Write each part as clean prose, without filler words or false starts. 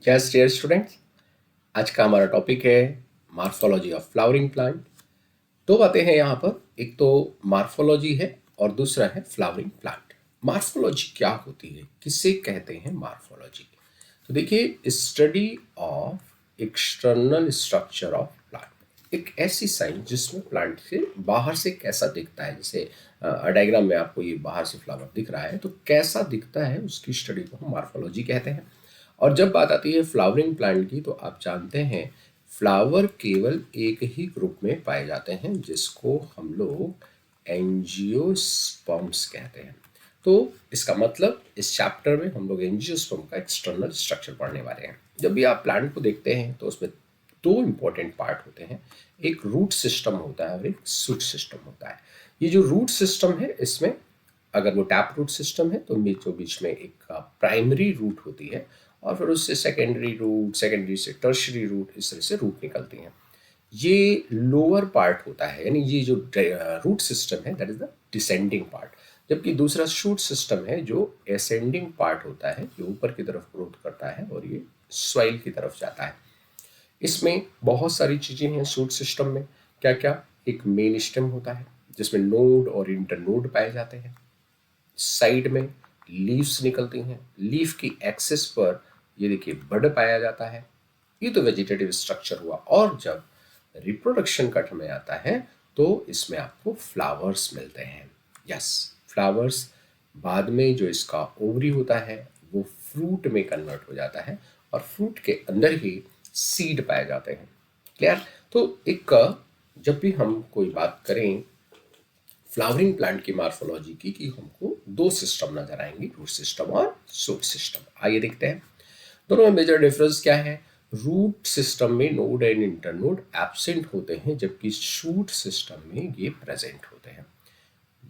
Yes dear students, आज का हमारा टॉपिक है मार्फोलॉजी ऑफ फ्लावरिंग प्लांट। दो बातें हैं यहाँ पर, एक तो मार्फोलॉजी है और दूसरा है फ्लावरिंग प्लांट। मार्फोलॉजी क्या होती है, किसे कहते हैं मार्फोलॉजी? तो देखिए, study of external structure of plant, एक ऐसी साइंस जिसमें प्लांट से बाहर से कैसा दिखता है। जैसे डायग्राम में आपको ये बाहर से फ्लावर दिख रहा है, तो कैसा दिखता है उसकी स्टडी को हम मार्फोलॉजी कहते हैं। और जब बात आती है फ्लावरिंग प्लांट की, तो आप जानते हैं फ्लावर केवल एक ही ग्रुप में पाए जाते हैं जिसको हम लोग एंजियोस्पर्म्स कहते हैं। तो इसका मतलब इस चैप्टर में हम लोग एंजियोस्पर्म का एक्सटर्नल स्ट्रक्चर पढ़ने वाले हैं। जब भी आप प्लांट को देखते हैं तो उसमें दो इंपॉर्टेंट पार्ट होते हैं, एक रूट सिस्टम होता है और एक शूट सिस्टम होता है। ये जो रूट सिस्टम है, इसमें अगर वो टैप रूट सिस्टम है तो बीचों बीच में एक प्राइमरी रूट होती है और फिर उससे सेकेंडरी रूट, सेकेंडरी से टर्शरी रूट, इस तरह से रूट निकलती हैं। ये लोअर पार्ट होता है, यानी ये जो रूट सिस्टम है that is the descending part, जबकि दूसरा शूट सिस्टम है जो असेंडिंग पार्ट होता है, जो ऊपर की तरफ ग्रोथ करता है और ये सॉइल की तरफ जाता है। इसमें बहुत सारी चीज़ें हैं शूट सिस्टम में। क्या क्या? एक मेन स्टेम होता है जिसमें नोड और इंटरनोड पाए जाते हैं। साइड में लीव्स निकलती हैं, लीफ की एक्सिस पर ये देखिए बड पाया जाता है। ये तो वेजिटेटिव स्ट्रक्चर हुआ। और जब रिप्रोडक्शन कट में आता है तो इसमें आपको फ्लावर्स मिलते हैं। Yes, flowers. बाद में जो इसका ओवरी होता है वो फ्रूट में कन्वर्ट हो जाता है और फ्रूट के अंदर ही सीड पाए जाते हैं। क्लियर? तो एक जब भी हम कोई बात करें फ्लावरिंग प्लांट की मार्फोलॉजी की, कि हमको दो सिस्टम नजर आएंगे, रूट सिस्टम और शूट सिस्टम। आइए देखते हैं दोनों में मेजर डिफरेंस क्या है। रूट सिस्टम में नोड एंड इंटरनोड एब्सेंट होते हैं, जबकि शूट सिस्टम में ये प्रेजेंट होते हैं।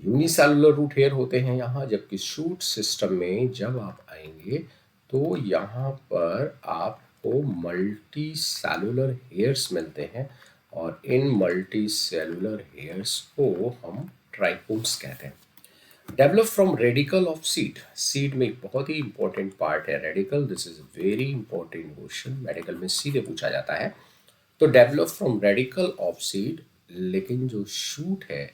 यूनिसेलुलर रूट हेयर होते हैं यहाँ, जबकि शूट सिस्टम में जब आप आएंगे तो यहाँ पर आपको मल्टी सेलुलर हेयर्स मिलते हैं और इन मल्टी सेलुलर हेयर्स को हम ट्राइकोम्स कहते हैं। Develop from radical of seed. Seed में एक बहुत ही इंपॉर्टेंट पार्ट है radical. This is very important question, medical में सीधे पूछा जाता है। तो develop from radical of seed, लेकिन जो शूट है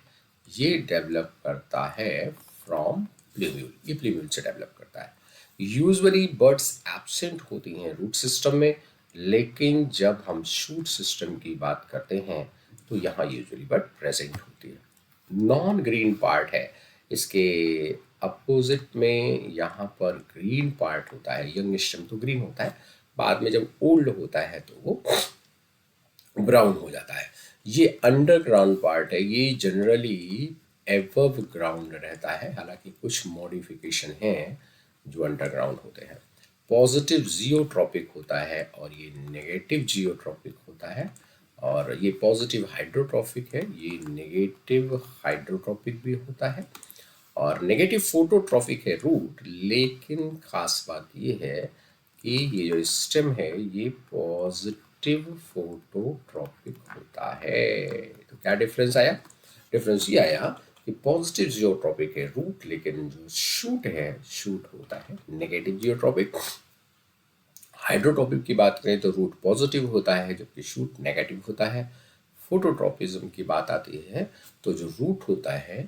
ये डेवलप करता है फ्रॉम प्लीम्यूल। ये प्लीम्यूल से डेवलप करता है। यूजुअली बर्ड्स एब्सेंट होती हैं रूट सिस्टम में, लेकिन जब हम शूट सिस्टम की बात करते हैं तो यहाँ यूजुअली बर्ड प्रेजेंट होती है। नॉन ग्रीन पार्ट है इसके अपोजिट में, यहाँ पर ग्रीन पार्ट होता है। यंग स्टेम तो ग्रीन होता है, बाद में जब ओल्ड होता है तो वो ब्राउन हो जाता है। ये अंडरग्राउंड पार्ट है, ये जनरली एबव ग्राउंड रहता है, हालांकि कुछ मॉडिफिकेशन हैं जो अंडरग्राउंड होते हैं। पॉजिटिव जियोट्रॉपिक होता है और ये नेगेटिव जियोट्रॉपिक होता है। और ये पॉजिटिव हाइड्रोट्रॉपिक है, ये नेगेटिव हाइड्रोट्रॉपिक भी होता है। और नेगेटिव फोटोट्रॉपिक है रूट, लेकिन खास बात ये है कि ये जो स्टेम है ये पॉजिटिव फोटोट्रॉपिक होता है। तो क्या डिफरेंस आया? डिफरेंस ये आया कि पॉजिटिव जियोट्रॉपिक है रूट, लेकिन जो शूट है, शूट होता है नेगेटिव जियोट्रॉपिक। हाइड्रोट्रॉपिक की बात करें तो रूट पॉजिटिव होता है जबकि शूट नेगेटिव होता है। फोटोट्रॉपिज्म की बात आती है तो जो रूट होता है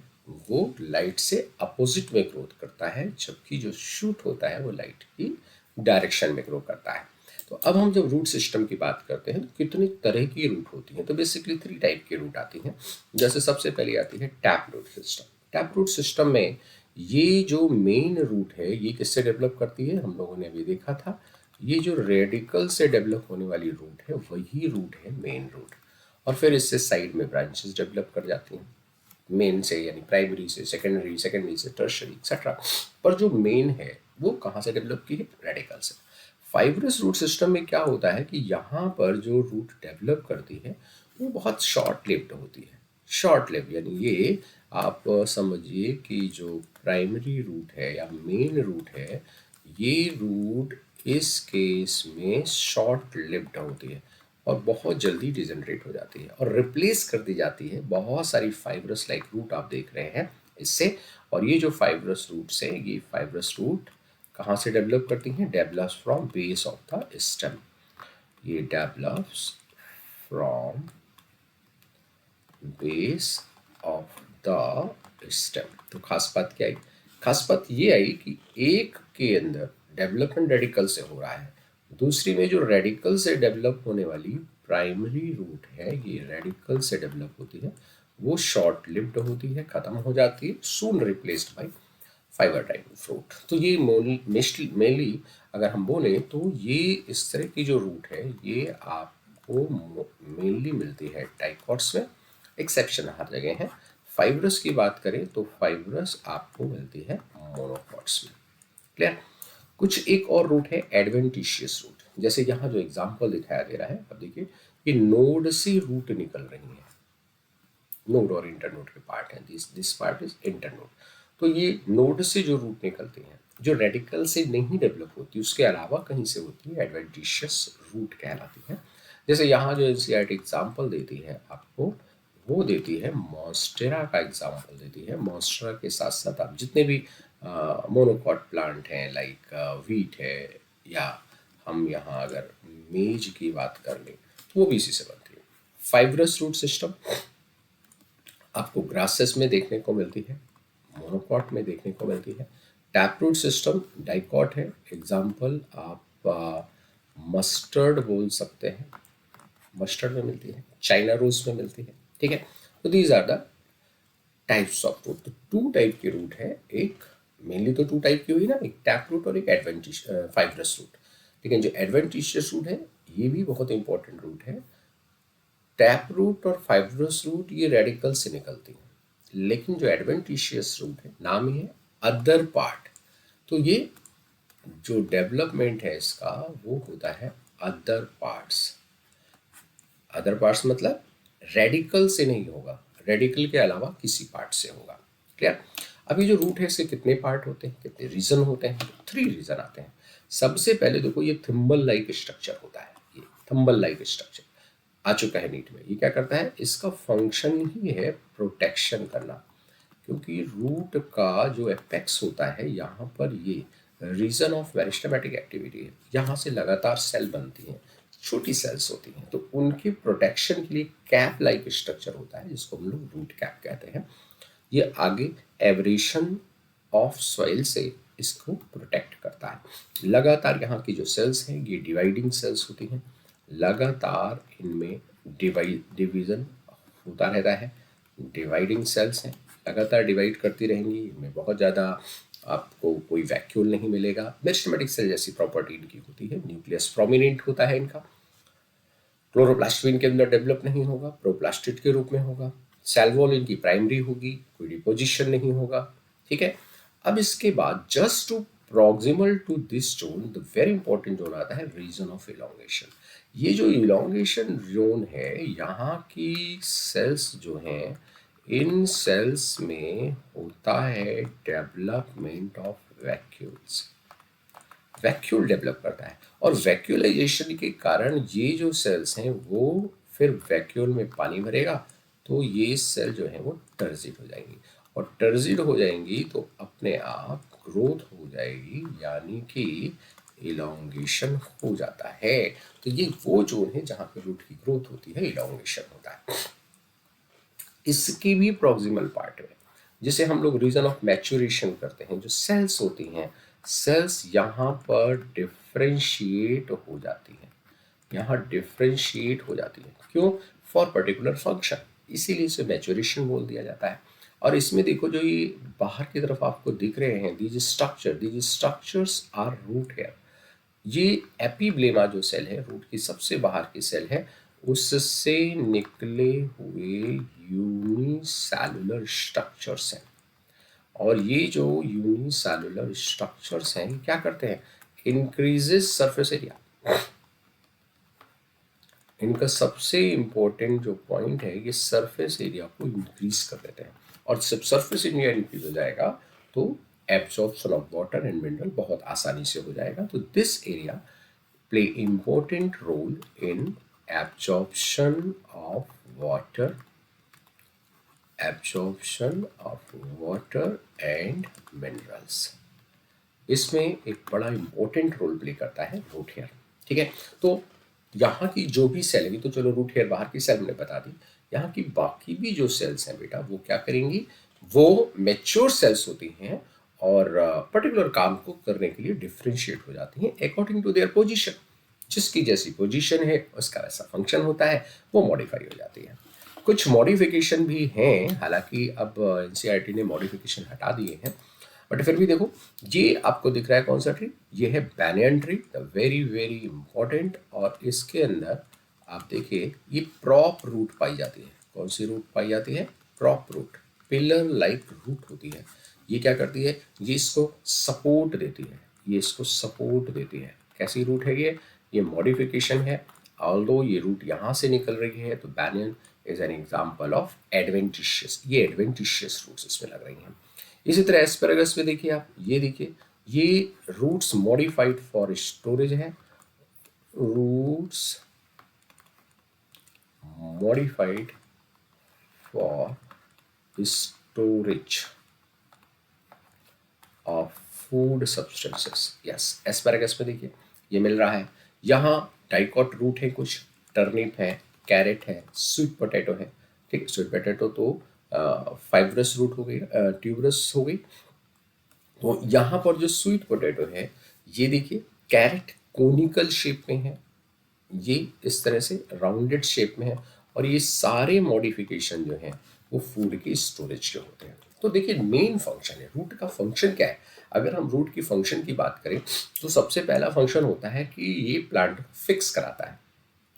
वो लाइट से अपोजिट में ग्रोथ करता है, जबकि जो शूट होता है वो लाइट की डायरेक्शन में ग्रो करता है। तो अब हम जब रूट सिस्टम की बात करते हैं तो कितनी तरह की रूट होती हैं, तो बेसिकली 3 टाइप की रूट आती हैं। जैसे सबसे पहले आती है tap root system. Tap root system में ये जो मेन रूट है ये किससे डेवलप करती है, हम लोगों ने अभी देखा था। ये जो रेडिकल से डेवलप होने वाली रूट है वही रूट है मेन रूट। और फिर इससे साइड में ब्रांचेस डेवलप कर जाती हैं, मेन से यानी प्राइमरी से, सेकेंडरी, सेकेंडरी से टर्शरी एक्सेट्रा। पर जो मेन है वो कहाँ से डेवलप की है? रेडिकल से। फाइब्रस रूट सिस्टम में क्या होता है कि यहाँ पर जो रूट डेवलप करती है वो बहुत शॉर्ट लिव्ड होती है। शॉर्ट लिव यानी ये आप समझिए कि जो प्राइमरी रूट है या मेन रूट है, ये रूट इस केस में शॉर्ट लिव्ड होती है और बहुत जल्दी डिजनरेट हो जाती है और रिप्लेस कर दी जाती है बहुत सारी फाइब्रस लाइक रूट आप देख रहे हैं इससे। और ये जो फाइब्रस रूट्स है, ये फाइब्रस रूट कहाँ से डेवलप करती हैं? Develops from base of the stem. ये develops from base of the stem. तो खास बात क्या आई? खास बात ये आई कि एक के अंदर डेवलपमेंट रेडिकल से हो रहा है, दूसरी में जो रेडिकल से डेवलप होने वाली प्राइमरी रूट है, ये रेडिकल से डेवलप होती है, वो शॉर्ट लिव्ड होती है, खत्म हो जाती है, soon replaced by fibre type fruit. तो ये मेनली अगर हम बोले तो ये इस तरह की जो रूट है ये आपको मेनली मिलती है डाइकॉट्स में, एक्सेप्शन हर जगह है। फाइब्रस की बात करें तो फाइब्रस आपको मिलती है मोनोकॉट्स में। क्लियर? कुछ एक और रूट है एडवेंटिशियस रूट, जैसे यहाँ जो एग्जांपल दिखाया दे रहा है, अब देखिए ये नोड से रूट निकल रही है, नोड और इंटरनोड के पार्ट हैं, दिस पार्ट इज इंटरनोड। तो ये नोड से जो रूट निकलती हैं, जो रेडिकल से नहीं डेवलप होती, उसके अलावा कहीं से होती है, एडवेंटिशियस रूट कहलाती है। जैसे यहाँ जो एनसीईआरटी एग्जाम्पल देती है आपको, वो देती है मॉन्स्टेरा का एग्जाम्पल देती है। मॉन्स्टेरा के साथ साथ आप जितने भी मोनोकॉट प्लांट हैं, लाइक वीट है, या हम यहाँ अगर मेज की बात कर लें तो वो भी इसी से बनती है। फाइब्रस रूट सिस्टम आपको ग्रासेस में देखने को मिलती है, मोनोकॉट में देखने को मिलती है। टैप रूट सिस्टम डाइकॉट है, एग्जाम्पल आप मस्टर्ड बोल सकते हैं, मस्टर्ड में मिलती है, चाइना रोज में मिलती है। ठीक है, तो these are the types of root. तो टू टाइप की रूट है, एक मेनली तो टू टाइप की हुई ना, एक टैप रूट और एक एडवेंटिश फाइब्रस रूट। लेकिन जो एडवेंटिशियस रूट है ये भी बहुत इंपॉर्टेंट रूट है। टैप रूट और फाइब्रस रूट ये रेडिकल से निकलती हैं, लेकिन जो एडवेंटिशियस रूट है, नाम ही है अदर पार्ट, तो ये जो डेवलपमेंट है इसका वो होता है अदर पार्ट्स। अदर पार्ट्स मतलब रेडिकल से नहीं होगा, रेडिकल के अलावा किसी पार्ट से होगा। क्लियर? अभी जो रूट है इसके कितने पार्ट होते हैं, कितने रीजन होते हैं? 3 रीजन आते हैं। सबसे पहले देखो ये थिम्बल लाइक स्ट्रक्चर होता है, ये थंबल लाइक स्ट्रक्चर आ चुका है नीट में। ये क्या करता है? इसका फंक्शन ही है प्रोटेक्शन करना, क्योंकि रूट का जो एपेक्स होता है यहाँ पर ये रीजन ऑफ मेरिस्टेमेटिक एक्टिविटी है, यहाँ से लगातार सेल बनती हैं, छोटी सेल्स होती हैं, तो उनके प्रोटेक्शन के लिए कैप लाइक स्ट्रक्चर होता है जिसको हम लोग रूट कैप कहते हैं। ये आगे एवरेशन ऑफ सॉइल से इसको प्रोटेक्ट करता है। लगातार यहाँ की जो सेल्स हैं ये डिवाइडिंग सेल्स होती हैं, लगातार इनमें डिवीज़न होता रहता है, डिवाइडिंग सेल्स हैं, लगातार डिवाइड करती रहेंगी, इनमें बहुत ज़्यादा आपको कोई वैक्यूल नहीं मिलेगा। मेरिस्टेमेटिक सेल जैसी प्रॉपर्टी इनकी होती है, न्यूक्लियस प्रोमिनेंट होता है इनका, क्लोरोप्लास्ट इनके अंदर डेवलप नहीं होगा, प्रोप्लास्टिड के रूप में होगा, सेल वॉल इनकी प्राइमरी होगी, कोई डिपोजिशन नहीं होगा। ठीक है, अब इसके बाद just to proximal to this zone the very important zone आता है रीजन ऑफ इलोंगेशन। ये जो इलोंगेशन जोन है, यहाँ की सेल्स जो हैं, इन सेल्स में होता है development of vacuoles, vacuole develop करता है, और वैक्यूलाइजेशन के कारण ये जो सेल्स हैं वो फिर वैक्यूल में पानी भरेगा, तो ये सेल जो है वो टर्जिड हो जाएंगी, और टर्जिड हो जाएंगी तो अपने आप ग्रोथ हो जाएगी, यानी कि इलोंगेशन हो जाता है। तो ये वो जोन है जहाँ पे रूट की ग्रोथ होती है, इलोंगेशन होता है। इसकी भी प्रॉक्सिमल पार्ट है जिसे हम लोग रीजन ऑफ मैच्योरेशन करते हैं, जो सेल्स होती हैं, सेल्स यहाँ पर डिफ्रेंशिएट हो जाती हैं, यहाँ डिफ्रेंशिएट हो जाती हैं, क्यों? फॉर पर्टिकुलर फंक्शन, इसीलिए इसे मैच्योरेशन बोल दिया जाता है। और इसमें देखो जो ये बाहर की तरफ आपको दिख रहे हैं, these structures are root hair. ये एपीब्लेमा जो सेल है, रूट की सबसे बाहर की सेल है, उससे निकले हुए यूनिसेलुलर स्ट्रक्चर्स हैं। और ये जो यूनिसेलुलर स्ट्रक्चर्स हैं क्या करते हैं? Increases surface area. इनका सबसे इंपॉर्टेंट जो पॉइंट है, ये सरफेस एरिया को इंक्रीज कर देते हैं, और जब सरफेस एरिया इंक्रीज हो जाएगा तो absorption of water and mineral बहुत आसानी से हो जाएगा। तो this area play important role in absorption of water, absorption of water and minerals. इसमें एक बड़ा इंपॉर्टेंट रोल प्ले करता है रूट हेयर। ठीक है, तो यहाँ की जो भी सेल है, तो चलो रूट हेयर बाहर की सेल मैंने बता दी, यहाँ की बाकी भी जो सेल्स हैं बेटा वो क्या करेंगी, वो मेच्योर सेल्स होती हैं और पर्टिकुलर काम को करने के लिए डिफ्रेंशिएट हो जाती हैं अकॉर्डिंग टू देयर पोजीशन। जिसकी जैसी पोजीशन है उसका वैसा फंक्शन होता है, वो मॉडिफाई हो जाती है। कुछ मॉडिफिकेशन भी हैं, हालांकि अब एनसीईआरटी ने मॉडिफिकेशन हटा दिए हैं, बट फिर भी देखो ये आपको दिख रहा है कौन सा ट्री, ये है banyan tree, the very very important. और इसके अंदर आप देखिए ये प्रॉप रूट पाई जाती है। कौन सी रूट पाई जाती है, prop root, pillar like root होती है। ये क्या करती है, ये इसको सपोर्ट देती है, ये इसको सपोर्ट देती है। कैसी रूट है ये मॉडिफिकेशन है। ऑल्दो ये रूट यहाँ से निकल रही है, तो banyan is an example of adventitious, ये एडवेंटिशियस रूट्स इसमें लग रही हैं। इसी तरह एस्पेरेगस में देखिए आप, ये देखिए ये रूट्स मॉडिफाइड फॉर स्टोरेज है, roots modified for storage of food substances. Yes, asparagus में देखिए ये मिल रहा है। यहाँ डाइकॉट रूट है, कुछ टर्निप है, कैरेट है, स्वीट पोटैटो है। ठीक, स्वीट पोटैटो तो फाइब्रस रूट हो गई, ट्यूबरस हो गई। तो यहाँ पर जो स्वीट पोटैटो है, ये देखिए कैरेट कोनिकल शेप में है, ये इस तरह से राउंडेड शेप में है, और ये सारे मॉडिफिकेशन जो हैं वो फूड के स्टोरेज के होते हैं। तो देखिए मेन फंक्शन है, रूट का फंक्शन क्या है। अगर हम रूट की फंक्शन की बात करें तो सबसे पहला फंक्शन होता है कि ये प्लांट फिक्स कराता है।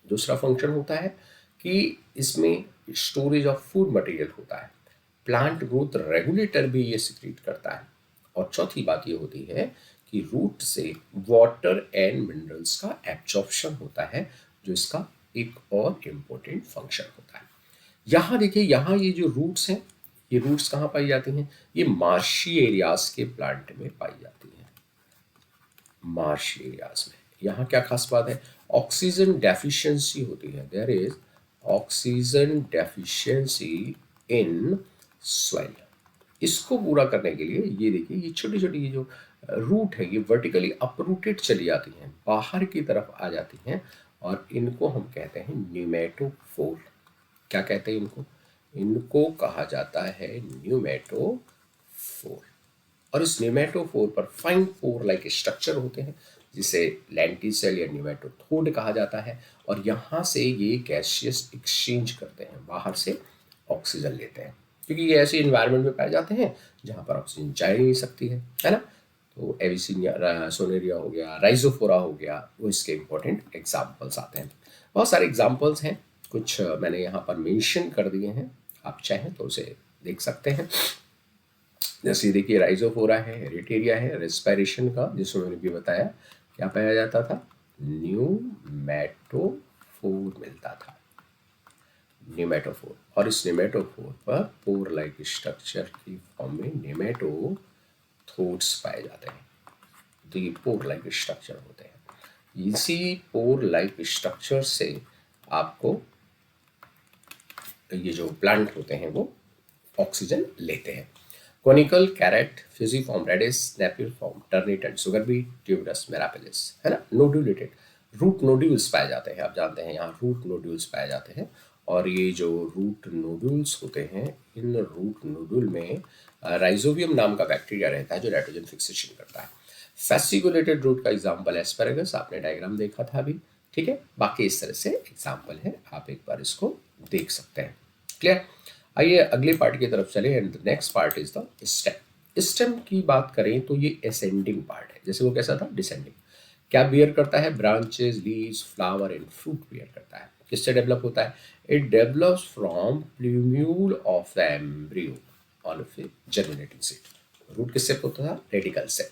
दूसरा फंक्शन होता है कि इसमें स्टोरेज ऑफ फूड मटेरियल होता है। प्लांट ग्रोथ रेगुलेटर भी ये सिक्रीट करता है। और चौथी बात ये होती है कि रूट से वाटर एंड मिनरल्स का एब्जॉर्प्शन होता है, जो इसका एक और इम्पोर्टेंट फंक्शन होता है। यहाँ देखिए, यहाँ ये जो रूट्स हैं, ये रूट्स कहाँ पाई जाती हैं, ये मार्शी एरियाज के प्लांट में पाई जाती हैं, मार्श एरियाज में। यहाँ क्या खास बात है, ऑक्सीजन डेफिशिएंसी होती है, there is oxygen deficiency in soil. इसको पूरा करने के लिए ये देखिए ये छोटी छोटी ये जो रूट है ये वर्टिकली अपरूटेड चली जाती हैं, बाहर की तरफ आ जाती हैं, और इनको हम कहते हैं न्यूमेटोफोर। क्या कहते हैं इनको, इनको कहा जाता है न्यूमेटोफोर। और इस न्यूमेटोफोर पर फाइन पोर लाइक स्ट्रक्चर होते हैं, जिसे लेंटिसेल या न्यूमेटोथोड कहा जाता है। और यहाँ से ये गैसियस एक्सचेंज करते हैं, बाहर से ऑक्सीजन लेते हैं, क्योंकि ये ऐसे इन्वायरमेंट में पाए जाते हैं जहाँ पर ऑक्सीजन जा ही नहीं सकती है ना। तो एविसिनिया सोनेरिया हो गया, राइजोफोरा हो गया, वो इसके इंपॉर्टेंट एग्जाम्पल्स आते हैं। बहुत सारे एग्जाम्पल्स हैं, कुछ मैंने यहाँ पर मेंशन कर दिए हैं, आप चाहें तो उसे देख सकते हैं। जैसे देखिए राइजोफोरा है, हेरिटेरिया है, रेस्पिरेशन का जिसमें मैंने भी बताया क्या पाया जाता था, न्यूमेटोफोर मिलता था, न्यूमेटोफोर। और इस न्यूमेटोफोर पर पोर लाइक स्ट्रक्चर की फॉर्म में न्यूमेटोथोड्स पाए जाते हैं। तो ये पोर लाइक स्ट्रक्चर होते हैं। इसी पोर लाइक स्ट्रक्चर से आपको ये जो प्लांट होते हैं वो ऑक्सीजन लेते हैं। Conical, carrot, fusiform, radish, napiform, turnip and sugar beet, tuberous, mirabilis, है ना। नोड्यूलेटेड रूट नोड्यूल्स पाए जाते हैं, आप जानते हैं यहाँ रूट नोड्यूल्स पाए जाते हैं। और ये जो रूट नोड्यूल्स होते हैं, इन रूट नोड्यूल में राइजोबियम नाम का बैक्टीरिया रहता है जो नाइट्रोजन फिक्सेशन करता है। फैसिकुलेटेड रूट का एग्जाम्पल एस्पेरेगस, आपने डायग्राम देखा था अभी, ठीक है। बाकी इस तरह से एग्जाम्पल है, आप एक बार इसको देख सकते हैं। क्लियर। आइए अगले पार्ट की तरफ चले, and the next part is the stem. Stem की बात करें तो ये असेंडिंग पार्ट है, जैसे वो कैसा था, डिसेंडिंग। क्या बियर करता है, branches, leaves, flower and fruit bear करता है। किससे डेवलप होता है, it develops from plumule of the embryo on germinating seed. Root किससे होता था, रेडिकल से।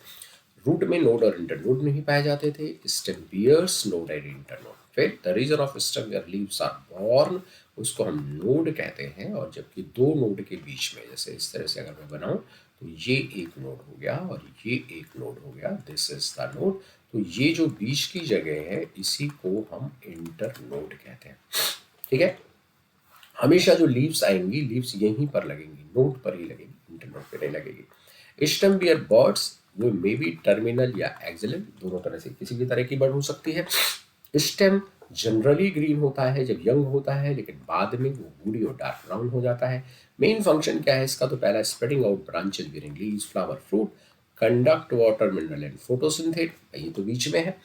रूट में नोड और इंटरनोड नहीं पाए जाते थे, stem bears node and internode. फिर the region of stem where leaves are borne, उसको हम नोड कहते हैं। और जबकि दो नोड के बीच में, जैसे इस तरह से अगर मैं बनाऊं तो ये एक नोड हो गया और ये एक नोड हो गया, दिस इज द नोड। तो ये जो बीच की जगह है इसी को हम इंटरनोड कहते हैं, ठीक है। हमेशा जो लीव्स आएंगी, लीव्स यहीं पर लगेंगी, नोड पर ही लगेंगी, इंटरनोड पर नहीं लगेगी। स्टेम बियर बर्ड्स वो मे बी टर्मिनल या एक्सिलल, दोनों तरह से किसी भी तरह की बर्ड हो सकती है। स्टेम जनरली ग्रीन होता है जब यंग होता है, लेकिन बाद में वो वुडी और डार्क ब्राउन हो जाता है। मेन फंक्शन क्या है इसका, तो पहला spreading out branches bearing leaves, flower, fruit, conduct water, mineral and photosynthates, ये तो बीच में है।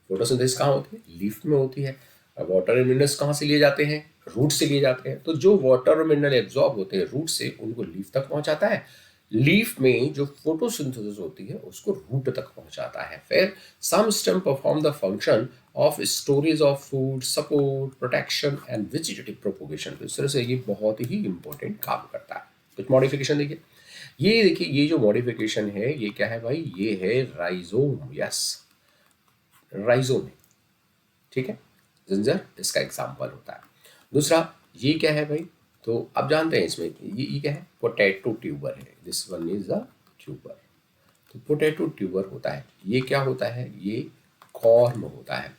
फोटोसिंथेसिस कहाँ होती है, लीफ में होती है। वाटर एंड मिनरल्स कहाँ से लिए जाते हैं, रूट से लिए जाते हैं। तो जो वाटर और मिनरल एब्जॉर्ब होते हैं रूट से, उनको लीफ तक पहुंचाता है। लीफ में जो फोटोसिंथेसिस होती है उसको रूट तक पहुंचाता है। फिर some stem perform the function of storage of food, support, protection and vegetative propagation. तो इस तरह से ये बहुत ही इंपॉर्टेंट काम करता है। कुछ मॉडिफिकेशन देखिए, ये देखिए, ये जो मॉडिफिकेशन है ये क्या है भाई, ये है राइजोम। यस, राइजोम है, ठीक है। जिंजर इसका एग्जाम्पल होता है। दूसरा ये क्या है भाई, तो आप जानते हैं इसमें ये क्या है, पोटैटो ट्यूबर है। This one is the tuber. तो पोटैटो ट्यूबर होता है, ये क्या होता है, ये कॉर्म होता है,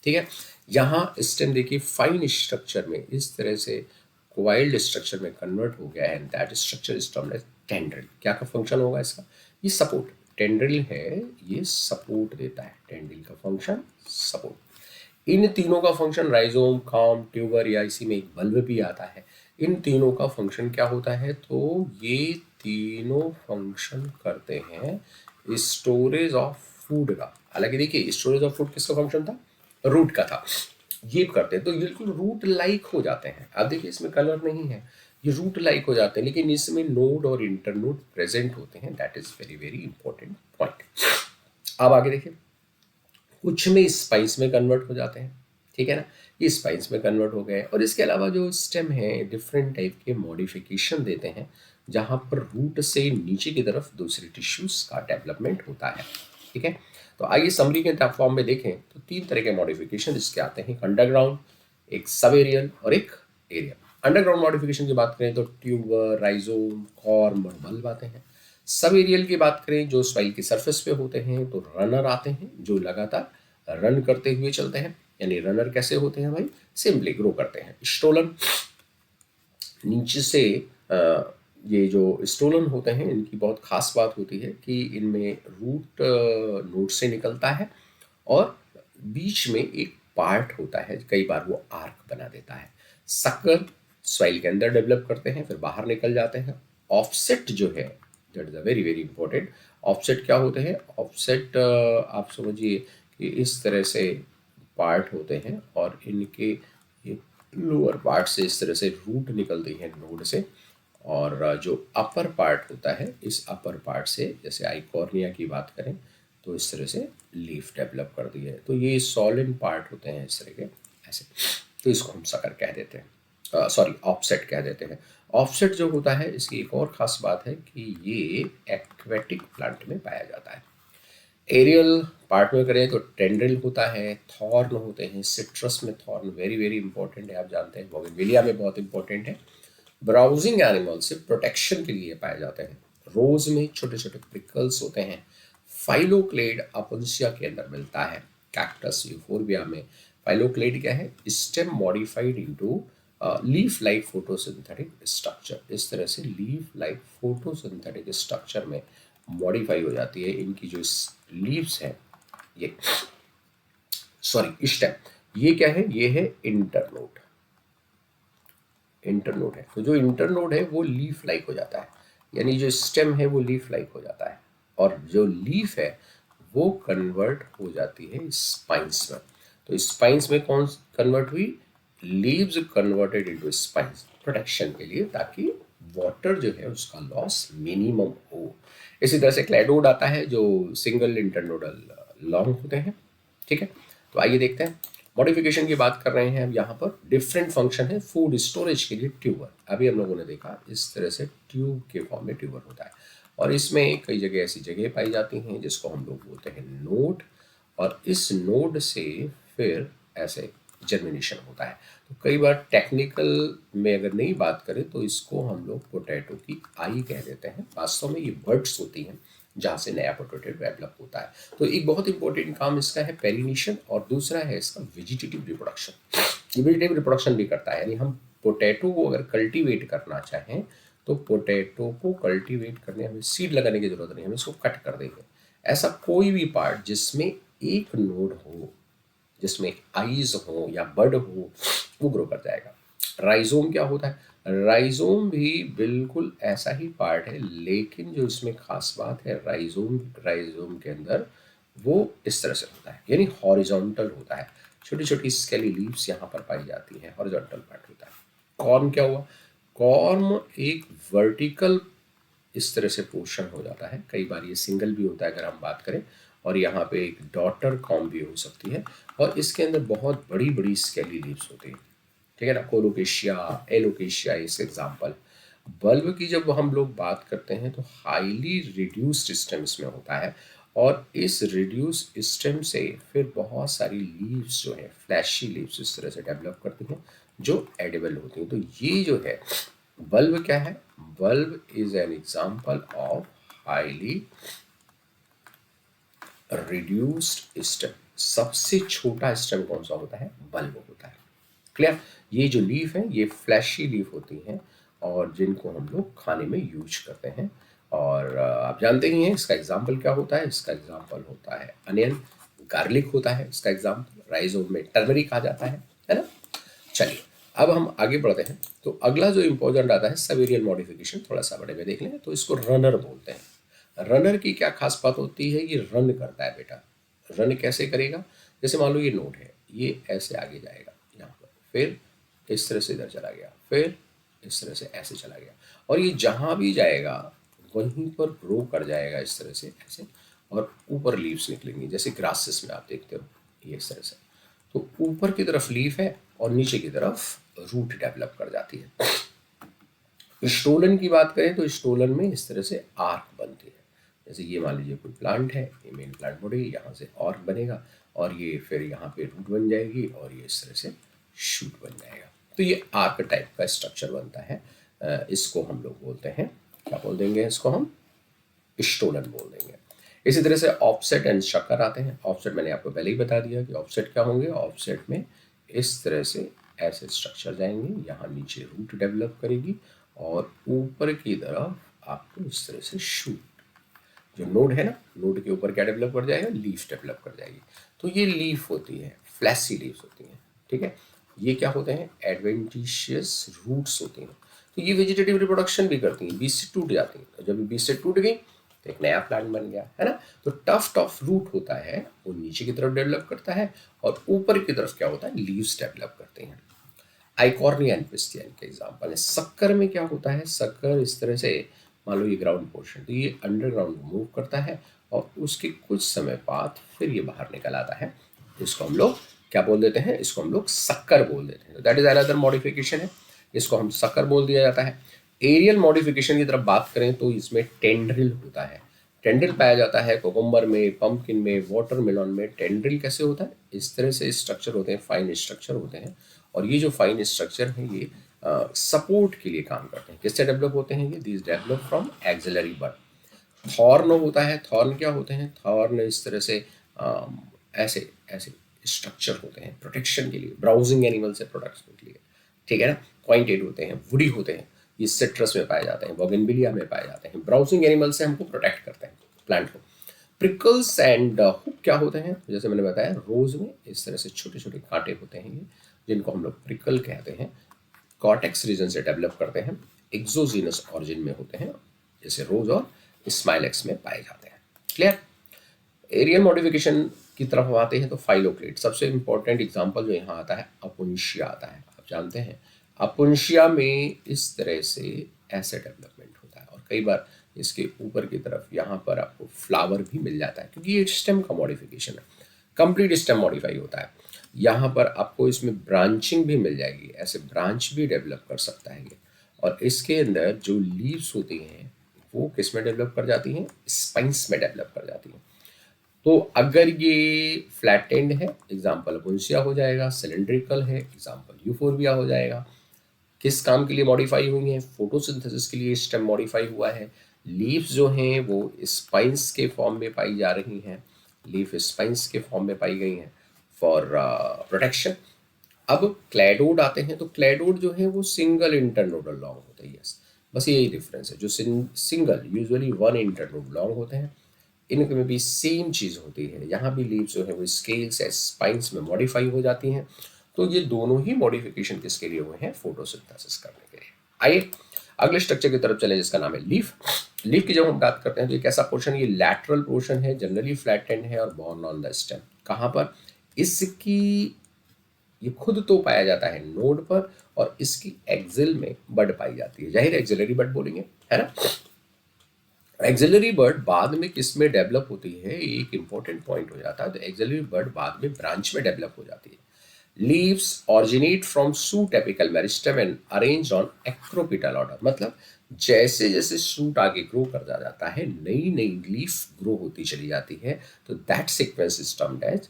ठीक है। यहाँ स्टेम देखिए फाइन स्ट्रक्चर में इस तरह से कोवाइल्ड स्ट्रक्चर में कन्वर्ट हो गया है, and that structure is termed as tendril. क्या का फंक्शन होगा इसका, ये सपोर्ट, टेंड्रिल है, ये सपोर्ट देता है। टेंड्रिल का फंक्शन सपोर्ट। इन तीनों का फंक्शन, राइजोम, कॉर्म, ट्यूबर, या इसी में एक बल्ब भी आता है, इन तीनों का फंक्शन क्या होता है, तो ये तीनों फंक्शन करते हैं स्टोरेज ऑफ फूड का। हालांकि देखिए स्टोरेज ऑफ फूड किसका फंक्शन था, रूट का था। ये करते हैं तो ये बिल्कुल रूट लाइक हो जाते हैं। अब देखिए इसमें कलर नहीं है, ये रूट लाइक हो जाते हैं, लेकिन इसमें नोड और इंटरनोड प्रेजेंट होते हैं। That is very very important point. अब आगे देखिए, कुछ में स्पाइस में कन्वर्ट हो जाते हैं, ठीक है ना, ये स्पाइस में कन्वर्ट हो गए। और इसके अलावा जो स्टेम है डिफरेंट टाइप के मॉडिफिकेशन देते हैं, जहाँ पर रूट से नीचे की तरफ दूसरे टिश्यूज का डेवलपमेंट होता है, ठीक है। तो आइए समरी के फॉर्म में देखें तो तीन तरह के मॉडिफिकेशन इसके आते हैं, अंडरग्राउंड, एक सब एरियल और एक एरियल। अंडरग्राउंड मॉडिफिकेशन की बात करें तो ट्यूबर, राइजोम, कॉर्म और बल्ब आते हैं। सब एरियल की बात करें जो सॉइल की सरफेस पे होते हैं तो रनर आते हैं जो लगातार रन करते हुए चलते हैं। यानी रनर कैसे होते हैं भाई, सिंपली ग्रो करते हैं। स्टोलन, नीचे से ये जो स्टोलन होते हैं इनकी बहुत खास बात होती है कि इनमें रूट नोड से निकलता है और बीच में एक पार्ट होता है, कई बार वो आर्क बना देता है। सक्कर सॉइल के अंदर डेवलप करते हैं फिर बाहर निकल जाते हैं। ऑफसेट जो है, that is a very very important. Offset क्या होते हैं, ऑफसेट आप समझिए कि इस तरह से पार्ट होते हैं और इनके ये लोअर पार्ट से इस तरह से रूट निकलती है नोड से, और जो अपर पार्ट होता है इस अपर पार्ट से, जैसे आइकॉर्निया की बात करें तो इस तरह से लीफ डेवलप कर दी है। तो ये सॉलिड पार्ट होते हैं इस तरह के ऐसे, तो इसको हम सकर कह देते हैं, सॉरी ऑफसेट कह देते हैं। ऑफसेट जो होता है इसकी एक और ख़ास बात है कि ये एक्वेटिक प्लांट में पाया जाता है। एरियल पार्ट में करें तो टेंड्रिल होता है, थॉर्न होते हैं, सिट्रस में थॉर्न वेरी वेरी इंपॉर्टेंट है, आप जानते हैं, बोगनविलिया में बहुत इंपॉर्टेंट है। ब्राउजिंग एनिमल से प्रोटेक्शन के लिए पाए जाते हैं। रोज में छोटे छोटे प्रिकल्स होते हैं। फाइलोक्लेड अपोन्सिया के अंदर मिलता है। कैक्टस यूफोर्बिया में फाइलोक्लेड क्या है, stem modified into leaf like photosynthetic structure. इस तरह से लीफ लाइक फोटोसिंथेटिक स्ट्रक्चर में मॉडिफाई हो जाती है। इनकी जो लीव्स हैं, ये सॉरी स्टेम, ये क्या है, ये है इंटरनोड। इंटरनोड है तो जो इंटरनोड है वो लीफ लाइक हो जाता है, यानी जो स्टेम है वो लीफ लाइक हो जाता है, और जो लीफ है वो कन्वर्ट हो जाती है स्पाइंस में। तो स्पाइंस में कौन कन्वर्ट हुई, leaves converted into spines protection के लिए, ताकि वाटर जो है उसका लॉस मिनिमम हो। इसी तरह से क्लैडोड आता है जो सिंगल इंटरनोडल लॉन्ग होते हैं, ठीक है। तो आइए देखते हैं, मॉडिफिकेशन की बात कर रहे हैं अब। यहाँ पर डिफरेंट फंक्शन है फूड स्टोरेज के लिए। ट्यूबर, अभी हम लोगों ने देखा इस तरह से ट्यूब के फॉर्म में ट्यूबर होता है, और इसमें कई जगह ऐसी जगह पाई जाती हैं जिसको हम लोग बोलते हैं नोड, और इस नोड से फिर ऐसे जर्मिनेशन होता है। तो कई बार टेक्निकल में अगर नहीं बात करें तो इसको हम लोग पोटैटो की आई कह देते हैं। वास्तव में ये बर्ड्स होती हैं जहाँ से नया पोटैटो डेवलप होता है। तो एक बहुत इंपॉर्टेंट काम इसका है पेरिनेशन, और दूसरा है इसका वेजिटेटिव रिप्रोडक्शन। ये वेजिटेटिव रिप्रोडक्शन भी करता है, यानी हम पोटैटो को अगर कल्टीवेट करना चाहें तो पोटैटो को कल्टीवेट करने हमें सीड लगाने की जरूरत नहीं, हम इसको कट कर देंगे। ऐसा कोई भी पार्ट जिसमें एक नोड हो, जिसमें आईज हो या बड हो, वो ग्रो कर जाएगा। राइजोम क्या होता है? राइजोम भी बिल्कुल ऐसा ही पार्ट है, लेकिन जो इसमें खास बात है, राइजोम राइजोम के अंदर वो इस तरह से होता है, यानी हॉरिजॉन्टल होता है। छोटी छोटी स्केली लीव्स यहाँ पर पाई जाती हैं, हॉरिजॉन्टल पार्ट होता है। कॉर्म क्या हुआ? कॉर्म एक वर्टिकल इस तरह से पोर्शन हो जाता है, कई बार ये सिंगल भी होता है अगर हम बात करें, और यहाँ पे एक डॉटर कॉम भी हो सकती है, और इसके अंदर बहुत बड़ी बड़ी स्केली लीव्स होती हैं, ठीक है ना। कोलोकेशिया, एलोकेशिया इस एग्जाम्पल। बल्ब की जब हम लोग बात करते हैं तो हाईली रिड्यूस्ड स्टेम इसमें होता है, और इस रिड्यूस स्टेम से फिर बहुत सारी लीव्स जो है, फ्लैशी लीव्स इस तरह से डेवलप करती हैं जो एडिबल होती हैं। तो ये जो है बल्ब क्या है? Bulb is an example of highly reduced stem. सबसे छोटा स्टेम कौन सा होता है? बल्ब होता है। क्लियर? ये जो लीफ है ये फ्लैशी लीफ होती हैं, और जिनको हम लोग खाने में यूज करते हैं। और आप जानते ही हैं इसका एग्जाम्पल क्या होता है। इसका एग्जाम्पल होता है अनियन, गार्लिक होता है इसका एग्जाम्पल, राइजोम में टर्मरिक आ जाता है ना। चलिए अब हम आगे बढ़ते हैं। तो अगला जो इम्पोर्टेंट आता है सवेरियल मॉडिफिकेशन, थोड़ा सा बड़े में देख लें तो इसको रनर बोलते हैं। रनर की क्या खास बात होती है? ये रन करता है बेटा। रन कैसे करेगा? जैसे मान लो ये नोड है, ये ऐसे आगे जाएगा यहाँ पर, फिर इस तरह से इधर चला गया, फिर इस तरह से ऐसे चला गया, और ये जहाँ भी जाएगा वहीं पर ग्रो कर जाएगा इस तरह से ऐसे, और ऊपर लीव्स निकलेंगी, जैसे ग्रासेस में आप देखते हो ये इस तरह से। तो ऊपर की तरफ लीफ है और नीचे की तरफ रूट डेवलप कर जाती है। स्टोलन की बात करें तो स्टोलन में इस तरह से आर्क बनती है। जैसे ये मान लीजिए कोई प्लांट है, ये मेन प्लांट बॉडी, यहाँ से आर्क बनेगा, और ये फिर यहाँ पे रूट बन जाएगी, और ये इस तरह से शूट बन जाएगा। तो ये आर्क टाइप का स्ट्रक्चर बनता है। इसको हम लोग बोलते हैं, क्या बोल देंगे इसको हम? स्टोलन बोल देंगे। इसी तरह से ऑफसेट एंड शक्कर आते हैं। ऑफसेट मैंने आपको पहले ही बता दिया कि ऑफसेट क्या होंगे। ऑफसेट में इस तरह से ऐसे स्ट्रक्चर जाएंगे, यहाँ नीचे रूट डेवलप करेगी, और ऊपर की तरफ आपको इस तरह से शूट, जो नोड है ना, नोड के ऊपर क्या डेवलप कर जाएगा? लीफ डेवलप कर जाएगी। तो ये लीफ होती है, फ्लैसी लीव्स होती हैं, ठीक है। ये क्या होते हैं? एडवेंटिशियस रूट्स होती हैं। तो ये वेजिटेटिव रिप्रोडक्शन भी करती हैं, बीज से टूट जाती हैं, तो जब बीज से टूट गई तो एक नया प्लांट बन गया, है ना। तो टफ्ट ऑफ रूट होता है, वो नीचे की तरफ डेवलप करता है, और ऊपर की तरफ क्या होता है? लीव्स डेवलप करते हैं। आइकॉर्निया एंड पिस्टियन के एग्जाम्पल है। शक्कर में क्या होता है? शक्कर इस तरह से, मान लो ये ग्राउंड पोर्शन, तो ये अंडरग्राउंड मूव करता है, और उसके कुछ समय बाद फिर ये बाहर निकल आता है। इसको हम लोग क्या बोल देते हैं? इसको हम लोग शक्कर बोल देते हैं। दैट इज अनदर मॉडिफिकेशन है, इसको हम शक्कर बोल दिया जाता है। एरियल मॉडिफिकेशन की तरफ बात करें तो इसमें टेंड्रिल होता है। टेंड्रिल पाया जाता है कोकुम्बर में, पम्पकिन में, वाटरमेलन में। टेंड्रिल कैसे होता है? इस तरह से स्ट्रक्चर होते हैं, फाइन स्ट्रक्चर होते हैं, और ये जो फाइन स्ट्रक्चर हैं ये सपोर्ट के लिए काम करते हैं। किससे डेवलप होते हैं ये? These develop from axillary bud. Thorn होता है। थॉर्न क्या होते हैं? थॉर्न इस तरह से ऐसे ऐसे स्ट्रक्चर होते हैं प्रोटेक्शन के लिए, ब्राउजिंग एनिमल से प्रोटेक्शन के लिए, ठीक है ना। पॉइंटेड होते हैं, वुडी होते हैं, ये सिट्रस में पाए जाते हैं, बोगनविलिया में पाए जाते हैं। ब्राउजिंग एनिमल से हमको प्रोटेक्ट करते हैं प्लांट को। प्रिकल्स एंड हुक क्या होते हैं? जैसे मैंने बताया, रोज में इस तरह से छोटे छोटे कांटे होते हैं ये, जिनको हम लोग प्रिकल कहते हैं। कॉर्टेक्स रीजन से डेवलप करते हैं, एक्सोजीनस ऑरिजिन में होते हैं, जैसे रोज और स्माइलेक्स में पाए जाते हैं। क्लियर? एरियल मॉडिफिकेशन की तरफ आते हैं तो फाइलोक्लेट सबसे इंपॉर्टेंट एग्जांपल जो यहाँ आता है, अपुंशिया आता है। आप जानते हैं अपुंशिया में इस तरह से ऐसे डेवलपमेंट होता है, और कई बार इसके ऊपर की तरफ यहाँ पर आपको फ्लावर भी मिल जाता है, क्योंकि ये स्टेम का मॉडिफिकेशन है, कंप्लीट स्टेम मॉडिफाई होता है। यहाँ पर आपको इसमें ब्रांचिंग भी मिल जाएगी, ऐसे ब्रांच भी डेवलप कर सकता है ये। और इसके अंदर जो लीव्स होती हैं वो किस में डेवलप कर जाती हैं? स्पाइंस में डेवलप कर जाती हैं। तो अगर ये फ्लैटेंड है, एग्जाम्पल अपुंसिया हो जाएगा। सिलेंड्रिकल है, एग्जाम्पल यूफोर्बिया हो जाएगा। किस काम के लिए मॉडिफाई हुई हैं? फोटोसिंथेसिस के लिए स्टेम मॉडिफाई हुआ है। लीव्स जो हैं वो स्पाइंस के फॉर्म में पाई जा रही हैं, लीफ स्पाइंस के फॉर्म में पाई गई हैं फॉर प्रोटेक्शन। अब क्लैडोड आते हैं, तो क्लैडोड जो है वो सिंगल इंटरनोडल लॉन्ग होते हैं। यस, बस यही डिफरेंस है, जो single usually one internode long होते हैं, इनमें भी सेम चीज़ होती है, यहाँ भी लीव्स जो है वो स्केल्स या स्पाइन्स में मॉडिफाई हो जाती हैं। तो ये दोनों ही मॉडिफिकेशन किसके लिए हुए हैं? फोटोसिंथेसिस करने के लिए। आइए अगले स्ट्रक्चर की तरफ चले जिसका नाम है लीफ। लीफ की जब हम बात करते हैं तो एक ऐसा पोर्शन, ये लैटरल पोर्शन है, जनरली फ्लैटेंड है और बोर्न ऑन द स्टेम। कहाँ पर? इसकी ये खुद तो पाया जाता है नोड पर, और इसकी एक्सिल में बड पाई जाती है। जाहिर एक्सिलरी बड बोलेंगे, है ना। एक्सिलरी बड बाद में किस में डेवलप होती है, एक इंपॉर्टेंट पॉइंट हो जाता है। तो एक्सिलरी बड बाद में ब्रांच में डेवलप हो जाती है। Leaves originate from shoot apical meristem and arranged on acropetal order। मतलब जैसे जैसे शूट आगे ग्रो करता जाता है, नई नई लीफ ग्रो होती चली जाती है। तो that sequence is termed as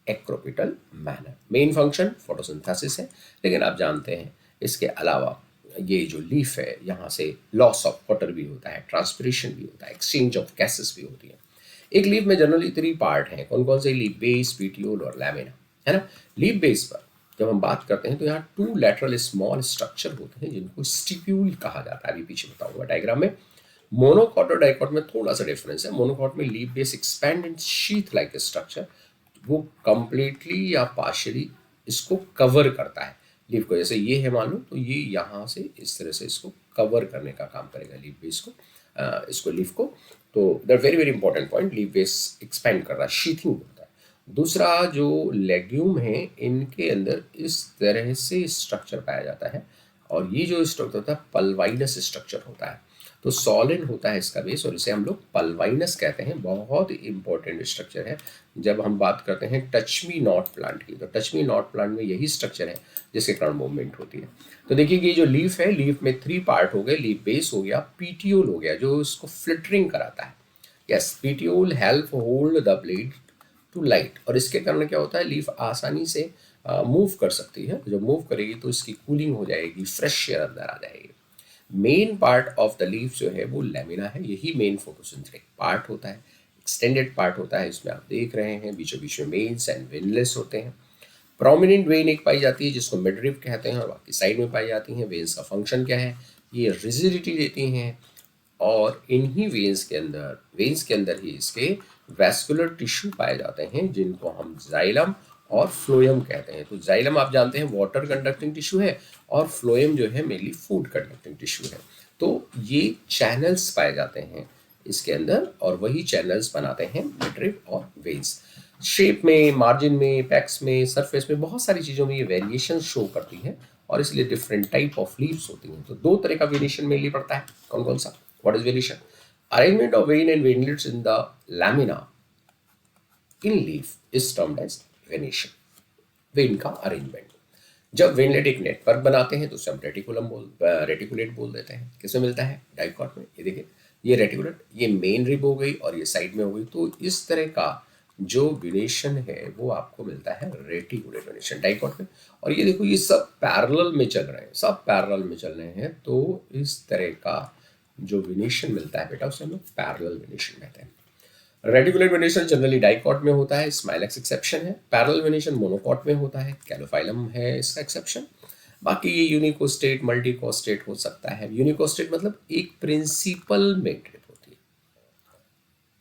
acropetal manner. Main function photosynthesis है, लेकिन आप जानते हैं इसके अलावा ये जो लीफ है, यहाँ से लॉस ऑफ वाटर भी होता है, ट्रांसपिरेशन भी होता है, एक्सचेंज ऑफ गैसेस भी होती है। एक लीफ में जनरली 3 पार्ट हैं। कौन कौन से? लीफ बेस, पीटियोल और लैमिना, है ना। लीफ बेस पर जब हम बात करते हैं तो यहाँ 2 लैटरल स्मॉल स्ट्रक्चर होते हैं जिनको स्टिप्यूल कहा जाता है। अभी पीछे बताऊंगा डायग्राम में। मोनोकॉट और डाइकॉट में थोड़ा सा डिफरेंस है। मोनोकॉट में leaf base expand and sheath like structure, वो कंप्लीटली या पार्शियली इसको कवर करता है लीफ को। जैसे ये है मान लो, तो ये यहाँ से इस तरह से इसको कवर करने का काम करेगा लीफ बेस को, इसको लीफ को। तो that very very important point, leaf base expand कर रहा है, शीथिंग होता है। दूसरा जो लेग्यूम है, इनके अंदर इस तरह से स्ट्रक्चर पाया जाता है, और ये जो स्ट्रक्चर होता है पल्वाइनस स्ट्रक्चर होता है। तो सॉलिन होता है इसका बेस, और इसे हम लोग पल्वाइनस कहते हैं। बहुत इंपॉर्टेंट स्ट्रक्चर है। जब हम बात करते हैं टच मी नॉट प्लांट की, तो टच मी नॉट प्लांट में यही स्ट्रक्चर है जिसके कारण मूवमेंट होती है। तो देखिए ये जो लीफ है, लीफ में 3 पार्ट हो गए। लीफ बेस हो गया, पीटियोल हो गया जो इसको फ्लिटरिंग कराता है। Yes, petiole help hold the blade to light, और इसके कारण क्या होता है, लीफ आसानी से मूव कर सकती है। जब मूव करेगी तो इसकी कूलिंग हो जाएगी, फ्रेश एयर अंदर आ जाएगी। Main part of the leaf जो है वो लेमिना है, यही मेन फोटोसिंथेटिक पार्ट होता है, एक्सटेंडेड पार्ट होता है। इसमें आप देख रहे हैं बीचों बीच में वेन्स एंड वेनलेस होते हैं। प्रोमिनेंट वेन एक पाई जाती है जिसको मिडरिप कहते हैं, और बाकी साइड में पाई जाती हैं। वेन्स का फंक्शन क्या है? ये रिजिडिटी देती हैं, और इन्हीं वेन्स के अंदर ही इसके वैस्कुलर टिश्यू पाए जाते हैं जिनको हम जाइलम और फ्लोएम कहते हैं। तो जाइलम आप जानते हैं वाटर कंडक्टिंग टिश्यू है, और फ्लोएम जो है मेनली फूड कंडक्टिंग टिश्यू है। तो ये चैनल्स पाए जाते हैं इसके अंदर, और वही चैनल्स बनाते हैं मिडरिप और वेन्स। शेप में, मार्जिन में, पैक्स में, सरफेस में, बहुत सारी चीज़ों में ये वेरिएशन शो करती हैं, और इसलिए डिफरेंट टाइप ऑफ लीव्स होती हैं। तो 2 तरह का वेरिएशन मेनली पड़ता है। कौन कौन सा? What is variation? Arrangement of vein and veinlets in the lamina in leaf is termed as venation. Vein का अरेंजमेंट। जब वेनलेट एक नेटवर्क बनाते हैं तो उसे हम रेटिकुलेट बोल देते हैं। किसमें मिलता है? डाइकॉट में। ये देखिए, ये रेटिकुलेट, ये मेन रिब हो गई और ये साइड में हो गई। तो इस तरह का जो वेनेशन है वो आपको मिलता है रेटिकुलेट वेनेशन डाइकॉट में। और ये देखो, ये सब पैरेलल में चल रहे हैं, सब पैरेलल में चल रहे हैं। तो इस तरह का जो वेनेशन मिलता है बेटा, उसे हम लोग पैरेलल वेनेशन कहते हैं। रेटिकुलेट वेनेशन जनरली डाइकॉट में होता है, स्माइलेक्स एक्सेप्शन है। पैरेलल वेनेशन मोनोकॉट में होता है, कैलोफाइलम है इसका एक्सेप्शन। बाकी ये यूनिकोस्टेट, मल्टीकोस्टेट हो सकता है। यूनिकोस्टेट मतलब एक प्रिंसिपल में ट्रिप होती है।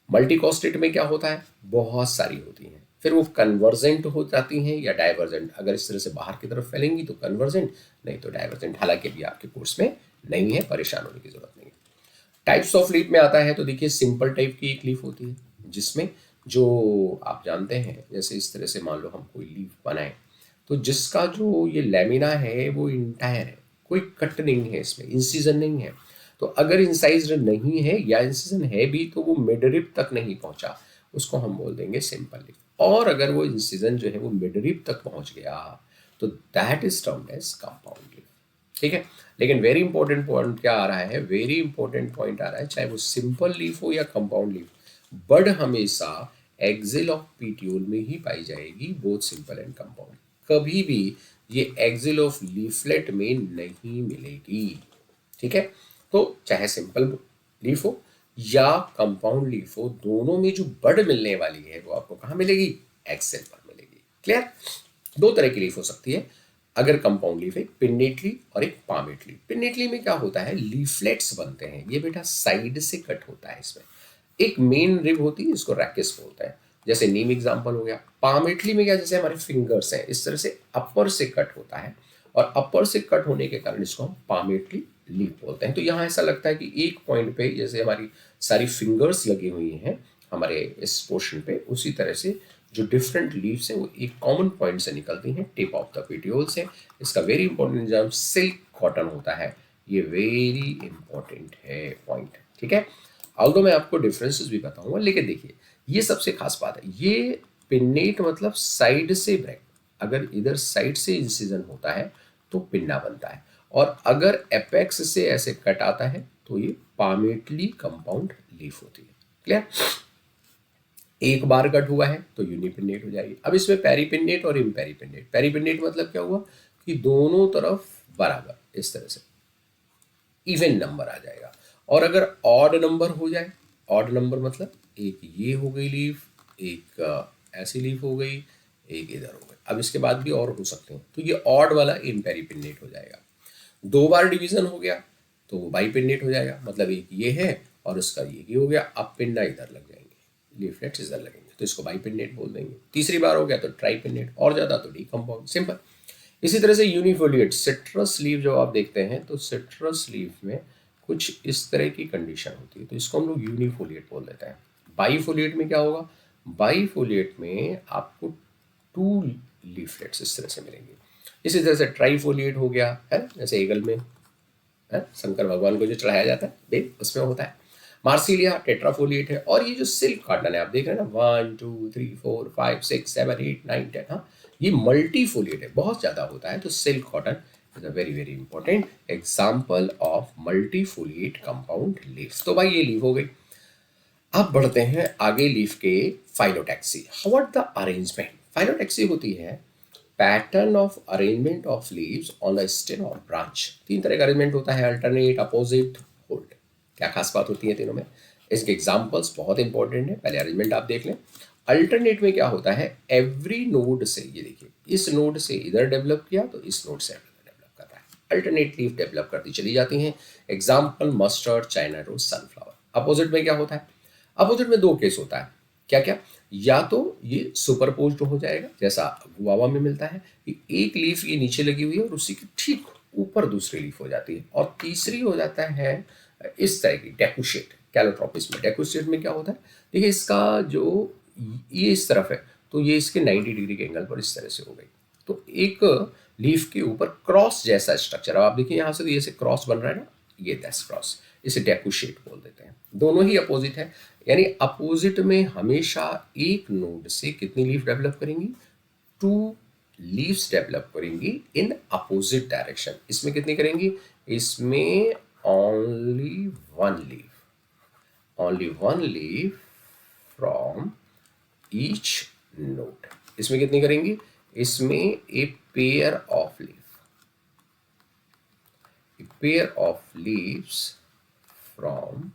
मल्टीकोस्टेट में क्या होता है? बहुत सारी होती हैं, फिर वो कन्वर्जेंट हो जाती हैं या डाइवर्जेंट। अगर इस तरह से बाहर की तरफ फैलेंगी तो कन्वर्जेंट, नहीं तो डाइवर्जेंट। हालांकि अभी आपके कोर्स में नहीं है, परेशान होने की जरूरत नहीं है। टाइप्स ऑफ लीफ में आता है तो देखिए, सिंपल टाइप की एक लीफ होती है जिसमें जो आप जानते हैं, जैसे इस तरह से मान लो हम कोई लीफ बनाएं, तो जिसका जो ये लेमिना है वो इंटायर है, कोई कट नहीं है, इसमें इंसिजन नहीं है। तो अगर इंसाइज्ड नहीं है या इंसिजन है भी तो वो मिडरिप तक नहीं पहुंचा, उसको हम बोल देंगे सिंपल लीफ। और अगर वो इंसिजन जो है वो मिडरिप तक पहुंच गया तो that is termed as compound leaf. ठीक है। लेकिन वेरी इंपॉर्टेंट पॉइंट क्या आ रहा है? वेरी इंपॉर्टेंट पॉइंट आ रहा है, चाहे वो सिंपल लीफ हो या कंपाउंड लीफ, बड हमेशा एक्सिल ऑफ पीटियोल में ही पाई जाएगी, बोथ सिंपल एंड कंपाउंड। कभी भी ये एक्सिल ऑफ लीफलेट में नहीं मिलेगी। ठीक है। तो चाहे सिंपल लीफ हो या कंपाउंड लीफ हो, दोनों में जो बड मिलने वाली है वो आपको कहाँ मिलेगी? एक्सेल पर मिलेगी। क्लियर? 2 तरह की लीफ हो सकती है अगर कंपाउंड लीफ, एक पिन्नेटली और एक पामेटली। पिन्नेटली में क्या होता है? लीफलेट्स बनते हैं। ये बेटा साइड से कट होता है इसमें, एक मेन रिब होती है, इसको रैकिस बोलते हैं। जैसे नीम एग्जाम्पल हो गया। पामेटली में क्या, जैसे हमारे फिंगर्स हैं, इस तरह से अपर से कट होता है, और अपर से कट होने के कारण इसको हम पामेटली लीफ बोलते हैं। तो यहाँ ऐसा लगता है कि एक पॉइंट पे जैसे हमारी सारी फिंगर्स लगी हुई हैं हमारे इस पोर्शन पे, उसी तरह से जो डिफरेंट लीव्स हैं वो एक कॉमन पॉइंट से निकलती हैं, टिप ऑफ द पेटियोल से। इसका very important exam silk cotton होता है, ये वेरी इंपॉर्टेंट है पॉइंट, ठीक है। ऑल्दो मैं आपको डिफरेंसेस भी बताऊंगा, लेकिन देखिए ये सबसे खास बात है, ये पिन्नेट मतलब साइड से ब्रेक, अगर इधर साइड से इंसिजन होता है तो पिन्ना बनता है, और अगर एपेक्स से ऐसे कट आता है तो ये पामेटली कंपाउंड लीफ होती है। क्लियर? एक बार कट हुआ है तो यूनिपिन्नेट हो जाएगी। अब इसमें पेरिपिन्नेट और इम्पेरिपिन्नेट। पेरिपिन्नेट मतलब क्या हुआ कि दोनों तरफ बराबर इस तरह से इवन नंबर आ जाएगा, और अगर ऑड नंबर हो जाए, ऑड नंबर मतलब एक ये हो गई लीफ, एक ऐसी लीफ हो गई, एक इधर हो गई, अब इसके बाद भी और हो सकते हैं, तो ये ऑड वाला इम्पेरिपिन्नेट हो जाएगा। दो बार डिवीजन हो गया तो वो बाइपिन्नेट हो जाएगा, मतलब एक ये है और उसका ये हो गया, अब पिन्ना इधर लग जाएंगे, लीफलेट्स इधर लगेंगे, तो इसको बाइपिन्नेट बोल देंगे। तीसरी बार हो गया तो ट्राइपिन्नेट, और ज़्यादा तो डी कंपाउंड, सिंपल। इसी तरह से यूनिफोलिएट सिट्रस लीव जो आप देखते हैं, तो सिट्रस लीव में कुछ इस तरह की कंडीशन होती है, तो इसको हम लोग यूनिफोलिएट बोल देते हैं। बाईफोलिएट में क्या होगा, बाईफोलिएट में आपको टू लीफलेट्स इस तरह से मिलेंगे। इसी तरह से ट्राइफोलिएट हो गया है, जैसे ईगल में है, शंकर भगवान को जो चढ़ाया जाता है देव, उसमें होता है। मार्सिलिया टेट्राफोलिएट है, और ये जो सिल्क कॉटन है आप देख रहे हैं ना, 1 2 3 4 5 6 7 8 9 10, हाँ ये मल्टीफोलिएट है, बहुत ज़्यादा होता है, तो silk cotton is a very very important example of multifoliate compound leaves. तो भाई ये लीव हो गई। अब बढ़ते हैं आगे लीफ के phyllotaxy. How are the arrangement? Phyllotaxy होती है pattern of arrangement of leaves on the stem और ब्रांच। तीन तरह का अरेंजमेंट होता है, अल्टरनेट, अपोजिट, होल्ड। क्या खास बात होती है तीनों में? इसके एग्जांपल्स बहुत इंपॉर्टेंट है, पहले अरेंजमेंट आप देख लें। अल्टरनेट में क्या होता है, एवरी नोड से, ये देखिए इस नोड से इधर डेवलप किया तो इस नोड से डेवलप कर रहा है, अल्टरनेट लीफ डेवलप करती चली जाती हैं। Example mustard, China rose, sunflower. Opposite में क्या होता है? अपोजिट में दो केस होता है, क्या क्या? या तो ये सुपरपोज्ड हो जाएगा, जैसा गुआवा में मिलता है कि एक लीफ ये नीचे लगी हुई है और उसी के ठीक ऊपर दूसरी लीफ हो जाती है, और तीसरी हो जाता है इस तरह की डेकुशेट। कैलोट्रोपिस में, डेकुशेट में क्या होता है, देखिए इसका जो ये इस तरफ है तो ये इसके 90 डिग्री के एंगल पर इस तरह से हो गई, तो एक लीफ के ऊपर क्रॉस जैसा स्ट्रक्चर। अब आप देखिए यहाँ से तो ये से क्रॉस बन रहा है ना, ये दैट्स क्रॉस, इसे डेकुशेट बोल देते हैं। दोनों ही अपोजिट है, यानी अपोजिट में हमेशा एक नोड से कितनी लीफ डेवलप करेंगी, टू लीव्स डेवलप करेंगी इन अपोजिट डायरेक्शन। इसमें कितनी करेंगी, इसमें only one leaf, only one leaf from each node. इसमें कितनी करेंगी, इसमें a pair of leaf, a pair of leaves from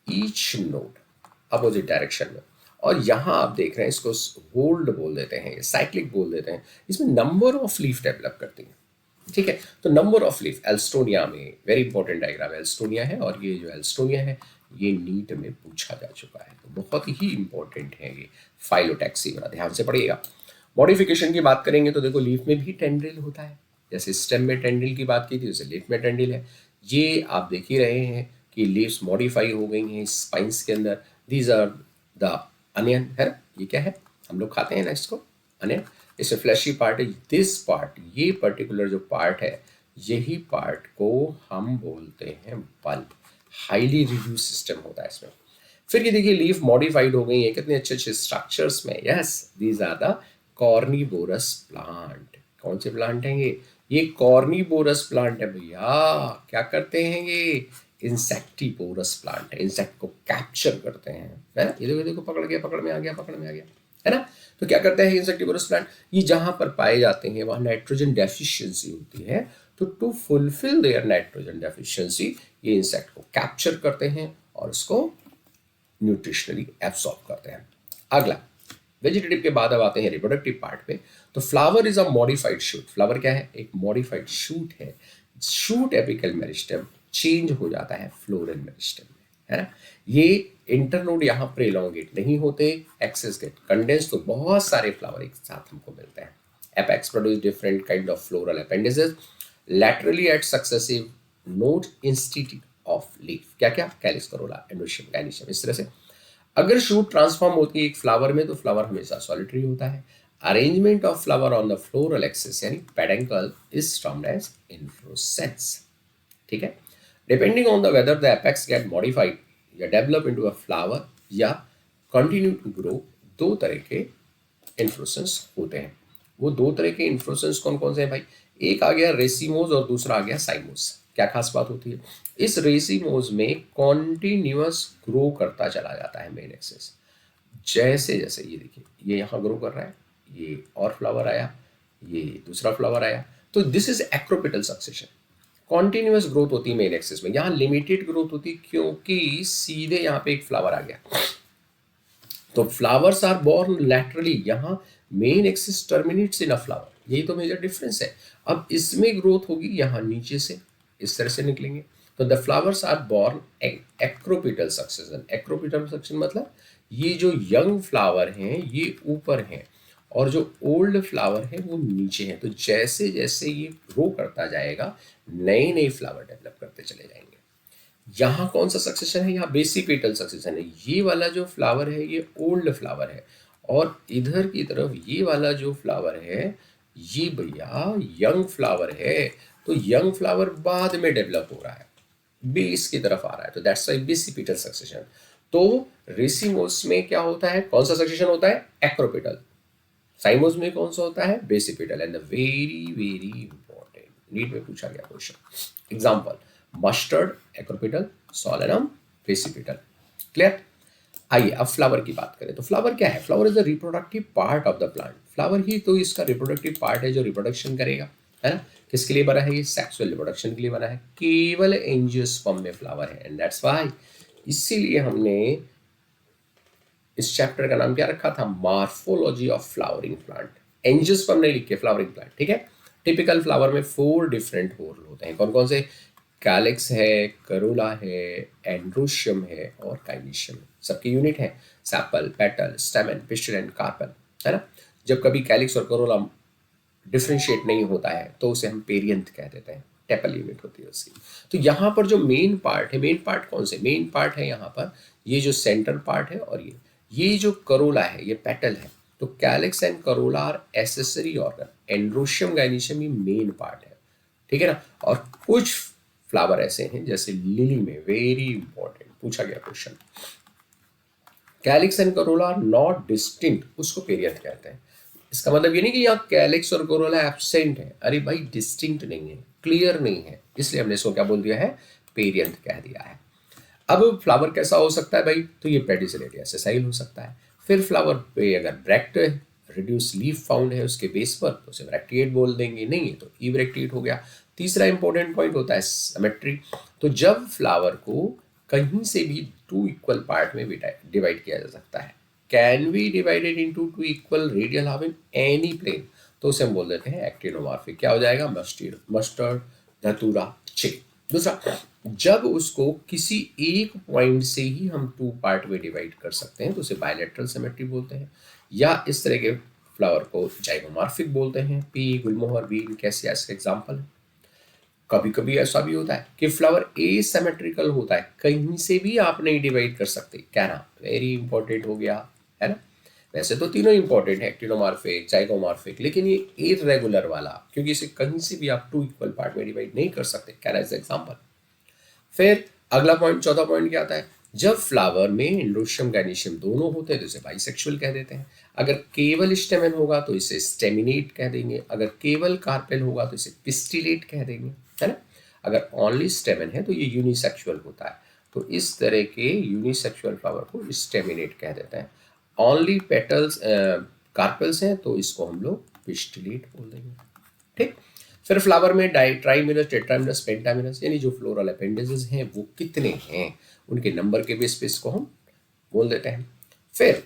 each node opposite direction में। और यहाँ आप देख रहे हैं इसको होल्ड बोल देते हैं, साइक्लिक बोल देते हैं, इसमें नंबर ऑफ लीफ डेवलप करती हैं, ठीक है। तो नंबर ऑफ लीफ एल्स्टोनिया में वेरी इंपॉर्टेंट डायग्राम एल्स्टोनिया है, और ये जो एल्स्टोनिया है ये नीट में पूछा जा चुका है, तो बहुत ही इंपॉर्टेंट है ये फाइलोटैक्सी वाला, ध्यान से पढ़िएगा। मॉडिफिकेशन की बात करेंगे तो देखो लीफ में भी टेंड्रिल होता है, जैसे स्टेम में टेंड्रिल की बात की थी वैसे लीफ में टेंड्रिल है। ये आप देख ही रहे हैं कि लीव्स मॉडिफाई हो गई हैं स्पाइंस के अंदर। दीज आर द अनियन, है ना, ये क्या है, हम लोग खाते हैं ना इसको, अनियन। इसमें फ्लैशी पार्ट है, दिस पार्ट, ये पर्टिकुलर जो पार्ट है, यही पार्ट को हम बोलते हैं बल्ब। हाईली रिड्यूस सिस्टम होता है इसमें। फिर ये देखिए लीफ मॉडिफाइड हो गई है कितने अच्छे अच्छे स्ट्रक्चर्स में। Yes, these are the carnivorous plant. कौन से प्लांट हैं ये कॉर्निवोरस प्लांट है भैया। क्या करते हैं ये, इंसेक्टिवोरस प्लांट है, इंसेक्ट को कैप्चर करते हैं, है ना। ये देखो देखो, पकड़ गया, पकड़ में आ गया, पकड़ में आ गया, है ना। तो क्या करते हैं इंसेक्टिवोरस प्लांट, ये जहां पर पाए जाते हैं वहां नाइट्रोजन डेफिशिएंसी होती है, तो to fulfil their nitrogen deficiency ये इंसेक्ट को कैप्चर करते हैं और उसको न्यूट्रिशनली एब्सॉर्ब करते हैं। अगला वेजिटेटिव के बाद अब आते हैं रिप्रोडक्टिव पार्ट पे। तो flower is a modified shoot. Flower क्या है, एक मॉडिफाइड शूट है। शूट एपिकल मेरिस्टेम चेंज हो जाता है फ्लोरल मेरिस्टेम में, है ना। ये इंटरनोड यहाँ पर इलोंगेट नहीं होते, एक्सेस गेट कंडेंस, तो बहुत सारे फ्लावर एक साथ हमको मिलते हैं। Apex produce different kind of floral appendices laterally at successive node institute of leaf. क्या क्या? कैलिक्स, करोला, एंड्रोशियम, गाइनिशियम, इस तरह से। अगर शूट ट्रांसफॉर्म होती है एक फ्लावर में तो फ्लावर हमेशा सॉलिटरी होता है। Arrangement of flower on the floral axis यानी peduncle is termed as inflorescence. ठीक है। Depending on the whether the apex get modified या डेवलप इनटू अ फ्लावर या कंटिन्यू टू ग्रो, दो तरह के इन्फ्लोरेसेंस होते हैं। वो दो तरह के इन्फ्लोरेसेंस कौन कौन से हैं भाई? एक आ गया रेसिमोज और दूसरा आ गया साइमोस। क्या खास बात होती है? इस रेसिमोज में कॉन्टिन्यूअस ग्रो करता चला जाता है मेन एक्सेस। जैसे जैसे ये देखिए, ये यहाँ ग्रो कर रहा है, ये और फ्लावर आया, ये दूसरा फ्लावर आया, तो this is acropetal succession. Continuous growth होती है मेन एक्सिस में, यहाँ लिमिटेड ग्रोथ होती है क्योंकि सीधे यहाँ पे एक फ्लावर आ गया। तो फ्लावर्स आर बोर्न लैटरली, यहाँ main axis terminates in a flower, यही तो मेजर डिफरेंस है। अब इसमें ग्रोथ होगी यहाँ नीचे से, इस तरह से निकलेंगे। तो the flowers are born acropetal succession. Acropetal succession मतलब ये जो यंग फ्लावर हैं ये ऊपर हैं और जो ओल्ड फ्लावर है वो नीचे हैं। तो जैसे जैसे ये ग्रो करता जाएगा नए नए फ्लावर डेवलप करते चले जाएंगे। यहाँ कौन सा सक्सेशन है? यहाँ बेसिपेटल सक्सेशन है। ये वाला जो फ्लावर है ये ओल्ड फ्लावर है और इधर की तरफ ये वाला जो फ्लावर है ये भैया यंग फ्लावर है। तो यंग फ्लावर बाद में डेवलप हो रहा है, बेस की तरफ आ रहा है, तो दैट्स वाई बेसिपेटल सक्सेशन। तो रेसिमोस में क्या होता है? कौन सा सक्सेशन होता है? एक्रोपिटल। साइमोस में कौन सा होता है? Basipetal. And the very very important NEET में पूछा गया question example, mustard acropetal, solanum basipetal. Clear? आइए अब फ्लावर की बात करें। तो फ्लावर क्या है? Flower is the reproductive part of the plant. Flower ही तो इसका रिप्रोडक्टिव पार्ट है जो रिप्रोडक्शन करेगा, है ना। किसके लिए बना है? ये सेक्सुअल रिप्रोडक्शन के लिए बना है। केवल एंजियोस्पर्म में फ्लावर है एंड दैट्स व्हाई, इसीलिए हमने इस चैप्टर का नाम क्या रखा था? Morphology of flowering plant. Angiosperm नहीं लिख के, फ्लावरिंग प्लांट। ठीक है। टिपिकल फ्लावर में 4 डिफरेंट होल होते हैं। कौन कौन से? कैलिक्स है, करोला है, एंड्रोशियम है और काइनिशियम है। सबके यूनिट है sepal, petal, stamen, pistil and carpel, है ना। जब कभी कैलिक्स और करोला डिफ्रेंशिएट नहीं होता है तो उसे हम पेरियंथ कह देते हैं, टेपल यूनिट होती है उसकी। तो यहाँ पर जो मेन पार्ट है, मेन पार्ट कौन से? मेन पार्ट है यहाँ पर ये जो सेंटर पार्ट है और ये जो करोला है ये पेटल है। तो calyx and corolla are accessory organ, androecium gynoecium ये मेन पार्ट है। ठीक है ना। और कुछ फ्लावर ऐसे हैं जैसे लिली में, वेरी इंपॉर्टेंट पूछा गया question, calyx and corolla are not distinct, उसको पेरियंथ कहते हैं। इसका मतलब ये नहीं कि यहाँ कैलिक्स और करोला एब्सेंट है, अरे भाई डिस्टिंक्ट नहीं है, क्लियर नहीं है, इसलिए हमने इसको क्या बोल दिया है? पेरियंथ कह दिया है। अब फ्लावर कैसा हो सकता है भाई? तो ये पेडिसिलेट या सेसाइल हो सकता है। फिर फ्लावर पे अगर ब्रैक्ट रिड्यूस लीफ फाउंड है उसके बेस पर तो उसे ब्रैक्टिएट बोल देंगे, नहीं है तो इब्रैक्टिएट हो गया। तीसरा इंपॉर्टेंट पॉइंट होता है सिमेट्री। तो जब फ्लावर को कहीं से भी 2 इक्वल पार्ट में डिवाइड किया जा सकता है, can be divided into 2 equal radial half in any plane, तो उसे हम बोल देते हैं एक्टिनोमॉर्फिक। क्या हो जाएगा? मस्टर्ड, धतूरा, चिक। दूसरा, जब उसको किसी एक पॉइंट से ही हम 2 पार्ट में डिवाइड कर सकते हैं तो उसे बायलैटरल सिमेट्री बोलते हैं, या इस तरह के फ्लावर को जाइगोमॉर्फिक बोलते हैं। पी, गुलमोहर, बीन, कैसिया इसका एग्जाम्पल है। कभी कभी ऐसा भी होता है कि फ्लावर एसिमेट्रिकल होता है, कहीं से भी आप नहीं डिवाइड कर सकते, कहना वेरी इंपॉर्टेंट हो गया, है ना। वैसे तो तीनों इंपॉर्टेंट है, एक्टिनोमॉर्फिक, जाइगोमॉर्फिक, लेकिन ये इरेगुलर वाला क्योंकि इसे कहीं से भी आप 2 इक्वल पार्ट में डिवाइड नहीं कर सकते, कहना इज एग्जाम्पल। फिर अगला पॉइंट, चौथा पॉइंट क्या आता है? जब फ्लावर में एंड्रोशियम गाइनिशियम दोनों होते हैं तो इसे बाइसेक्सुअल कह देते हैं। अगर केवल स्टेमन होगा तो इसे स्टेमिनेट कह देंगे, अगर केवल कार्पेल होगा तो इसे पिस्टिलेट कह देंगे, है ना। अगर ओनली स्टेमन है तो ये यूनिसेक्सुअल होता है, तो इस तरह के यूनिसेक्सुअल फ्लावर को स्टेमिनेट कह देते हैं। ओनली पेटल्स कार्पेल्स हैं तो इसको हम लोग पिस्टिलेट बोल देंगे। ठीक। फिर फ्लावर में ट्राइमिनस, टेट्रामिनस, पेंटामिनस यानी जो फ्लोरल अपेंडेजेस हैं वो कितने हैं, उनके नंबर के बेस पे इसको हम बोल देते हैं। फिर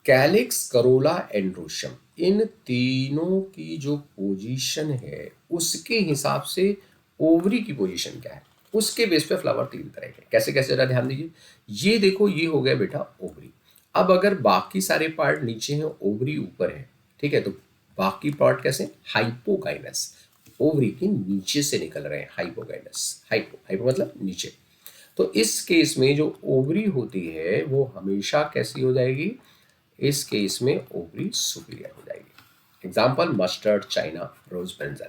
कैलिक्स, करोला, एंड्रोशियम, इन तीनों की जो पोजीशन है उसके हिसाब से ओवरी की पोजीशन क्या है। उसके बेस पे फ्लावर 3 तरह के, कैसे कैसे, जरा ध्यान दीजिए। ये देखो, ये हो गया बेटा ओवरी। अब अगर बाकी सारे पार्ट नीचे हैं, ओवरी ऊपर है, ठीक है, तो बाकी पार्ट कैसे, हाइपोगाइनस, ओवरी के नीचे से निकल रहे हैं, हाइपोगाइनस, हाइपो हाइपो मतलब नीचे। तो इस केस में जो ओवरी होती है वो हमेशा कैसी हो जाएगी, इस केस में ओवरी सुपीरियर हो जाएगी। Example mustard, China rose, brinjal.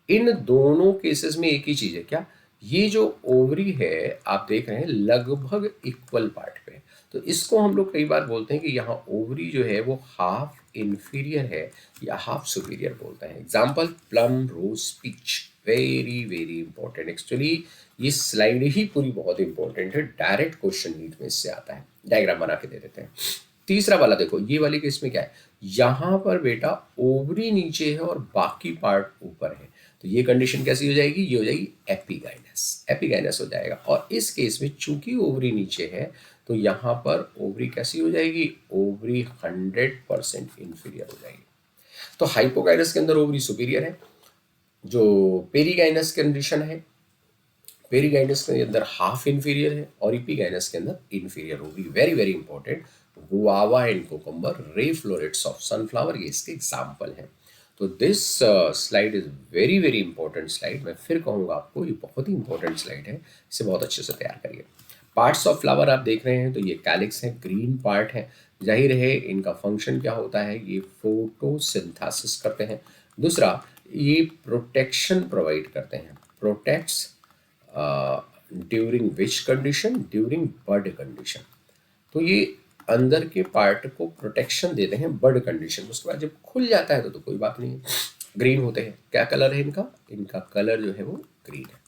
इन दोनों केसेस में एक ही चीज है, क्या, ये जो ओवरी है आप देख रहे हैं लगभग इक्वल पार्ट पे, तो इसको हम लोग कई बार बोलते हैं कि यहाँ ओवरी जो है वो हाफ इंफीरियर है या हाफ सुपीरियर बोलते हैं। Example plum, rose, peach. Very very important, actually ये स्लाइड ही पूरी बहुत इंपॉर्टेंट है, डायरेक्ट क्वेश्चन नीट में इससे आता है। डायग्राम बना के दे देते हैं। तीसरा वाला देखो, ये वाले केस में क्या है, यहां पर बेटा ओवरी नीचे है और बाकी पार्ट ऊपर है, तो ये कंडीशन कैसी हो जाएगी, ये हो जाएगी एपिगाइनस, एपिगाइनस हो जाएगा। और इस केस में चूंकि ओवरी नीचे है तो यहाँ पर ओवरी कैसी हो जाएगी, ओवरी 100% इंफीरियर हो जाएगी। तो हाइपोगाइनस के अंदर ओवरी सुपीरियर है, जो पेरीगाइनस कंडीशन है, पेरीगाइनस के अंदर हाफ इंफीरियर है, और इपीगाइनस के अंदर इंफीरियर होगी। Very very important, guava and cucumber, ray florets of sunflower, ये इसके एग्जाम्पल हैं। तो this slide is very very important slide. मैं फिर कहूँगा आपको, ये बहुत ही इंपॉर्टेंट स्लाइड है, इसे बहुत अच्छे से तैयार करिए। पार्ट्स ऑफ फ्लावर आप देख रहे हैं, तो ये कैलिक्स है, ग्रीन पार्ट है, जाहिर है इनका फंक्शन क्या होता है, ये फोटोसिंथेसिस करते हैं। दूसरा, ये प्रोटेक्शन प्रोवाइड करते हैं, protects during which condition, during bird condition. तो ये अंदर के पार्ट को प्रोटेक्शन देते हैं बर्ड कंडीशन, उसके बाद जब खुल जाता है तो कोई बात नहीं है। ग्रीन होते हैं, क्या कलर है इनका, इनका कलर जो है वो ग्रीन है।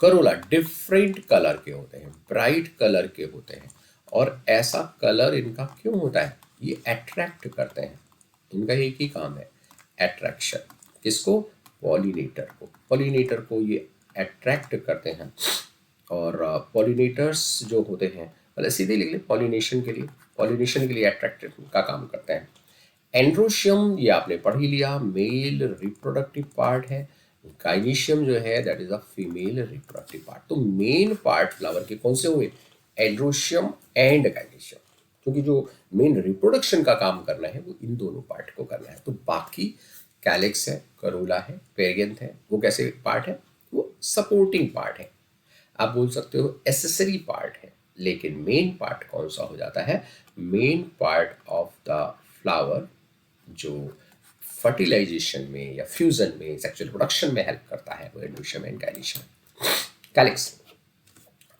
करोला डिफरेंट कलर के होते हैं, ब्राइट कलर के होते हैं, और ऐसा कलर इनका क्यों होता है, ये अट्रैक्ट करते हैं, इनका एक ही काम है, अट्रैक्शन। किसको, पॉलिनेटर को, पॉलिनेटर को ये अट्रैक्ट करते हैं। और पॉलिनेटर्स जो होते हैं, मतलब सीधे लिख ले, पॉलिनेशन के लिए, पॉलिनेशन के लिए अट्रैक्ट का काम करते हैं। एंड्रोशियम ये आपने पढ़ ही लिया, मेल रिप्रोडक्टिव पार्ट है। गाइनीशियम जो है that is a female reproductive part. तो मेन पार्ट फ्लावर के कौन से हुए, एंड्रोशियम एंड गाइनीशियम, क्योंकि जो मेन रिप्रोडक्शन का काम करना है वो इन दोनों पार्ट को करना है। तो बाकी कैलिक्स है, करोला है, पेरियंथ है, वो कैसे पार्ट है, वो सपोर्टिंग पार्ट है, आप बोल सकते हो एसेसरी पार्ट है। लेकिन मेन पार्ट कौन सा हो जाता है, main part of the flower जो फर्टिलाइजेशन में या फ्यूजन में, सेक्सुअल प्रोडक्शन में हेल्प करता है, वो androecium and gynoecium. Calyx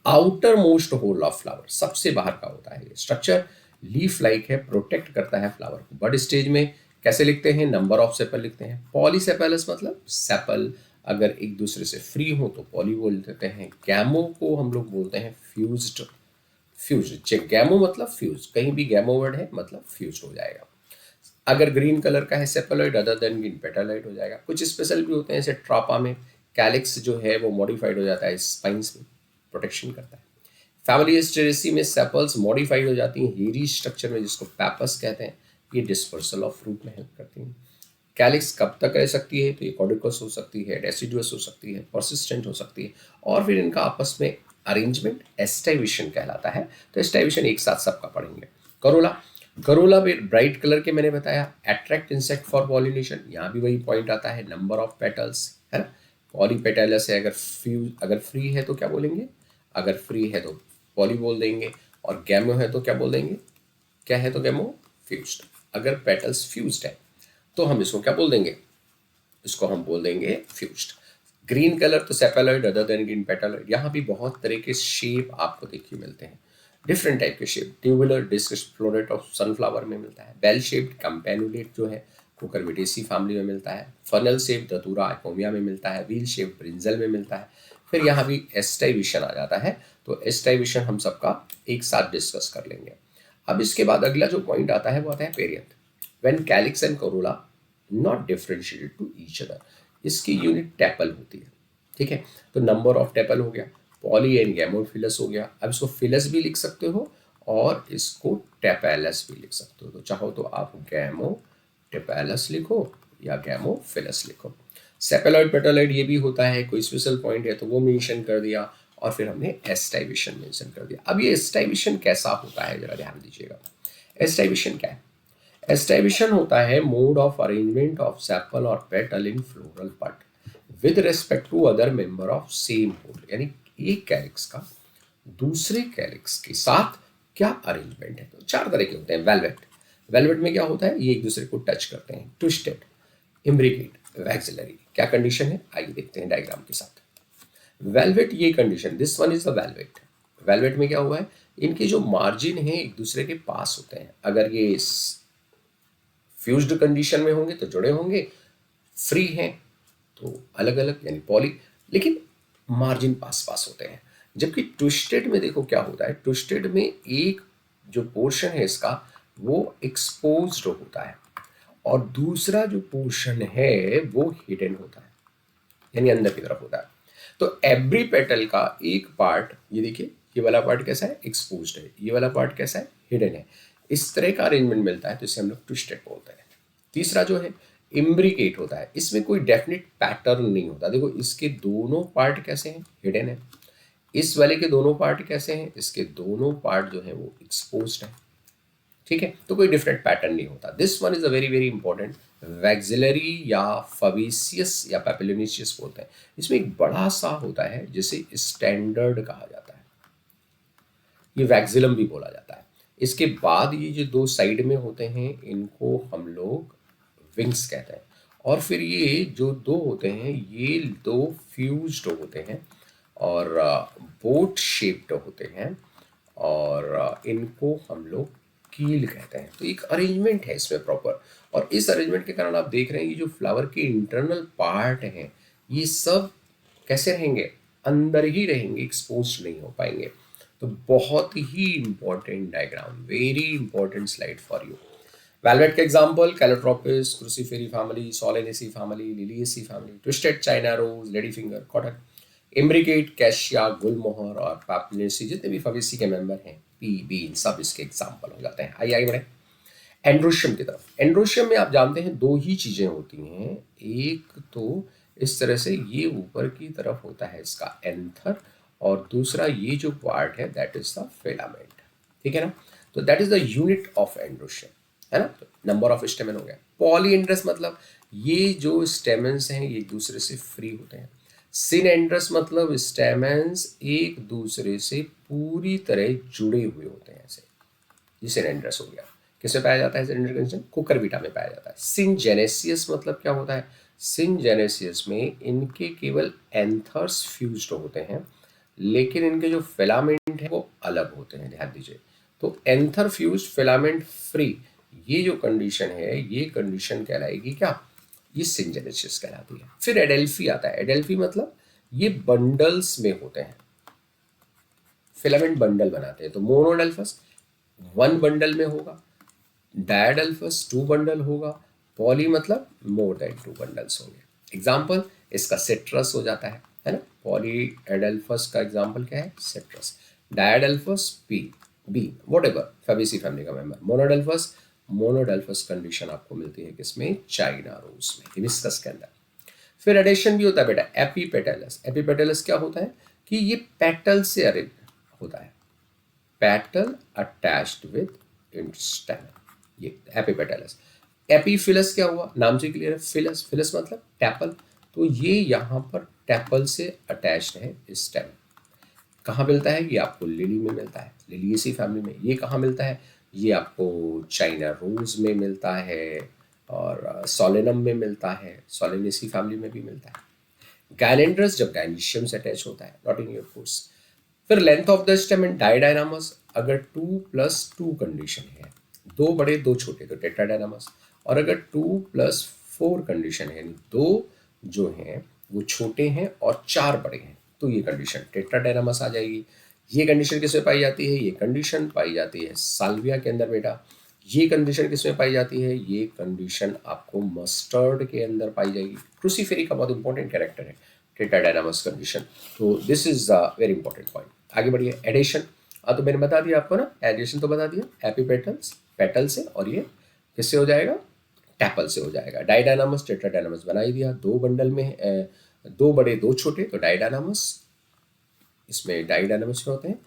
outer most whorl of flower, सबसे बाहर का होता है ये स्ट्रक्चर, लीफ लाइक है, प्रोटेक्ट करता है फ्लावर को। बर्ड स्टेज में कैसे लिखते हैं, नंबर ऑफ सेपल लिखते हैं। पॉलीसेपलस मतलब सेपल अगर एक दूसरे से फ्री हो तो पॉली बोल देते हैं। गैमो को हम लोग बोलते हैं फ्यूज्ड, फ्यूज, गैमो मतलब फ्यूज, कहीं भी गैमो वर्ड है मतलब फ्यूज हो जाएगा। अगर ग्रीन कलर का है सेपलॉइड, अदर देन ग्रीन पेटालॉइड हो जाएगा। कुछ स्पेशल भी होते हैं, जैसे ट्रापा में कैलिक्स जो है वो मॉडिफाइड हो जाता है, स्पाइंस में प्रोटेक्शन करता है। फैमिली एस्टेरेसी में सेपल्स मॉडिफाइड हो जाती हैं हेरी स्ट्रक्चर में, जिसको पैपस कहते हैं, ये डिस्पर्सल ऑफ फ्रूट में हेल्प करती हैं। कैलिक्स कब तक रह सकती है, तो ये कॉर्डिकस हो सकती है, डेसिडुअस हो सकती है, परसिस्टेंट हो सकती है, और फिर इनका आपस में अरेंजमेंट एस्टाइविशन कहलाता है। तो एस्टाइविशन एक साथ सबका पढ़ेंगे। करोला, करोला में ब्राइट कलर के मैंने बताया, अट्रैक्ट इंसेक्ट फॉर पॉलिनेशन, यहाँ भी वही पॉइंट आता है, नंबर ऑफ पेटल्स है ना। पॉलीपेटलस है, अगर फ्री है तो क्या बोलेंगे, अगर फ्री है तो पॉली बोल देंगे, और गैमो है तो क्या बोल देंगे, क्या है तो गैमो फ्यूज्ड। अगर पेटल्स फ्यूज्ड है तो हम इसको क्या बोल देंगे, इसको हम बोल देंगे फ्यूज्ड। ग्रीन कलर तो सेपेलॉइड अदर देन ग्रीन पेटालॉइड। यहाँ भी बहुत तरह के शेप आपको देखिए मिलते हैं, डिफरेंट टाइप के shape. Tubular disc floret of sunflower में मिलता है। बेल शेप्ड कैम्पेनुलेट जो है कुकुरबिटेसी फैमिली में मिलता है। फनल शेप धतूरा आइकोमिया में मिलता है। व्हील शेप ब्रिंजल में मिलता है। फिर यहाँ भी एस्टाइविशन आ जाता है, तो एस्टाइविशन हम सबका एक साथ डिस्कस कर लेंगे। अब इसके बाद अगला जो पॉइंट आता है वो आता है perianth. When calyx and corolla not differentiated to each other, इसकी यूनिट टेपल होती है, ठीक है। तो नंबर ऑफ टेपल हो गया, पॉली एंड गैमोफिलस हो गया। अब इसको फिलस भी लिख सकते हो और इसको टेपेलस भी लिख सकते हो, तो चाहो तो आप गैमो टेपेलस लिखो या गैमोफिलस लिखो। सेपेलॉइड पेटालॉइड ये भी होता है, कोई स्पेशल पॉइंट है तो वो मेंशन कर दिया, और फिर हमने एस्टाइवेशन मेंशन कर दिया। अब ये एस्टाइवेशन कैसा होता है जरा ध्यान दीजिएगा। एस्टाइवेशन क्या है? एस्टाइवेशन होता है mode of arrangement of sepal और petal in floral bud with respect to other member of same whorl, यानी एक कैलिक्स का दूसरे कैलिक्स के साथ क्या अरेंजमेंट है। तो चार तरह के होते हैं। वेलवेट, वेलवेट में क्या होता है, ये एक दूसरे को टच करते हैं। ट्विस्टेड, इम्ब्रिकेट, वैक्सिलरी, क्या कंडीशन है आइए देखते हैं डायग्राम के साथ। वेलवेट ये condition, this one is the velvet. Velvet में क्या हुआ है, इनके जो मार्जिन है एक दूसरे के पास होते हैं। अगर ये फ्यूज्ड कंडीशन में होंगे तो जुड़े होंगे, फ्री हैं तो अलग अलग यानी पॉली, लेकिन मार्जिन पास पास होते हैं। जबकि ट्विस्टेड में देखो क्या होता है, ट्विस्टेड में एक जो पोर्शन है इसका वो एक्सपोज्ड होता है और दूसरा जो पोर्शन है वो हिडन होता है, यानी अंदर की तरफ होता है। तो एवरी पेटल का एक पार्ट, ये देखिए ये वाला पार्ट कैसा है, एक्सपोज्ड है, ये वाला पार्ट कैसा है, हिडन है। इस तरह का अरेंजमेंट मिलता है तो इसे हम लोग ट्विस्टेड बोलते हैं। तीसरा जो है इम्ब्रिकेट होता है, इसमें कोई डेफिनेट पैटर्न नहीं होता। देखो इसके दोनों पार्ट कैसे हैं, हिडन है। इस वाले के दोनों पार्ट कैसे हैं, इसके दोनों पार्ट जो है वो एक्सपोज्ड है। ठीक है, तो कोई डिफरेंट पैटर्न नहीं होता। This one is a very very important. Vexillary या फबेसियस या पैपिलोनेशियस बोलते हैं। इसमें एक बड़ा सा होता है जिसे स्टैंडर्ड कहा जाता है, ये वैक्सिलम भी बोला जाता है। इसके बाद ये जो दो साइड में होते हैं इनको हम लोग विंग्स कहते हैं। और फिर ये जो दो होते हैं ये दो फ्यूज्ड होते हैं और बोट शेप्ड होते हैं और इनको हम लोग कील कहते हैं। तो एक अरेंजमेंट है इसमें प्रॉपर, और इस अरेंजमेंट के कारण आप देख रहे हैं ये जो फ्लावर के इंटरनल पार्ट हैं ये सब कैसे रहेंगे, अंदर ही रहेंगे, एक्सपोज नहीं हो पाएंगे। तो बहुत ही important diagram, very important slide for you. Valvate का example calotropis, cruciferae family, solanaceae family, liliaceae family, twisted china rose, lady finger, cotton, imbricate, cassia, gulmohar और पैपिनेसी, जितने भी फबेसी के मेंबर हैं, पी बीन, सब इसके एग्जांपल हो जाते हैं। आइए आगे बढ़े एंड्रोशियम की तरफ। एंड्रोशियम में आप जानते हैं दो ही चीजें होती हैं, एक तो इस तरह से ये ऊपर की तरफ होता है इसका एंथर, और दूसरा ये जो पार्ट है दैट इज द फिलामेंट। ठीक है ना, तो that is the unit of androecium, है ना। तो नंबर ऑफ स्टेमन हो गया। पॉलीएंड्रस मतलब ये जो स्टेमन्स हैं ये एक दूसरे से फ्री होते हैं। सिनएंड्रस मतलब स्टेमन्स एक दूसरे से पूरी तरह जुड़े हुए होते हैं ऐसे, ये सिनएंड्रस हो गया। किसमें पाया जाता है सिनएंड्रस कंडीशन, कुकरबिटा में पाया जाता है। सिनजेनेसियस मतलब क्या होता है, सिनजेनेसियस में इनके केवल एंथर्स फ्यूज्ड होते हैं लेकिन इनके जो फिलामेंट है वो अलग होते हैं, ध्यान दीजिए। तो एंथर फ्यूज फिलामेंट फ्री, ये जो कंडीशन है ये कंडीशन कहलाएगी क्या, ये सिंजेनेसिस कहलाती है। फिर एडेल्फी आता है। एडेल्फी मतलब ये बंडल्स में होते हैं, फिलामेंट बंडल बनाते हैं। तो मोनोडेल्फस वन बंडल में होगा, डायडेल्फस टू बंडल होगा, पॉली मतलब मोर देन टू बंडल्स होंगे। एग्जाम्पल इसका सिट्रस हो जाता है ना। पॉली एडेल्फस का एग्जाम्पल क्या है, citrus. Diadelphous pea be whatever fabaceae family का मेंबर। मोनोडेल्फस, मोनोडेल्फस कंडीशन आपको मिलती है किसमें, चाइना रोज में, हिबिस्कस के अंदर। फिर एडेशन भी होता है बेटा, एपीपेटलस। एपीपेटलस क्या होता है कि ये पेटल से अरेंज होता है, पेटल अटैच्ड विद स्टेम, ये एपीपेटलस। एपीफिलस क्या हुआ, नाम से क्लियर है, फिलस, फिलस मतलब टैपल, तो ये यहाँ पर टैपल से अटैच्ड है स्टेम। कहाँ मिलता है, ये आपको लिली में मिलता है, लिलिएसी फैमिली में। ये कहाँ मिलता है, ये आपको चाइना रोज में मिलता है और सोलेनम में मिलता है, सोलेनेसी फैमिली में भी मिलता है। गायलेंड्रस जब गायनीशियम से अटैच होता है, नॉट इन योर कोर्स। फिर length of the stem and didynamous, अगर 2+2 कंडीशन है, दो बड़े दो छोटे तो टेट्राडायनामस, और अगर 2+4 कंडीशन है, यानी दो जो हैं वो छोटे हैं और चार बड़े हैं, तो ये कंडीशन टेट्राडायनामस आ जाएगी। ये कंडीशन किसमें पाई जाती है, ये कंडीशन पाई जाती है साल्विया के अंदर बेटा। ये कंडीशन किसमें पाई जाती है, ये कंडीशन आपको मस्टर्ड के अंदर पाई जाएगी। क्रूसीफेरी का बहुत इंपॉर्टेंट कैरेक्टर है टेट्राडायनामस कंडीशन। तो this is a very important point. आगे बढ़िए एडेशन। तो मैंने बता दिया आपको ना, एडेशन तो बता दिया, एपीपेटल्स पेटल से, और ये किससे हो जाएगा, टैपल से हो जाएगा। डाइडानामस टेट्राडायनामस बना ही दिया, दो बंडल में दो बड़े दो छोटे, तो डाइडानामस। इसमें डाइडायनामस में होते हैं,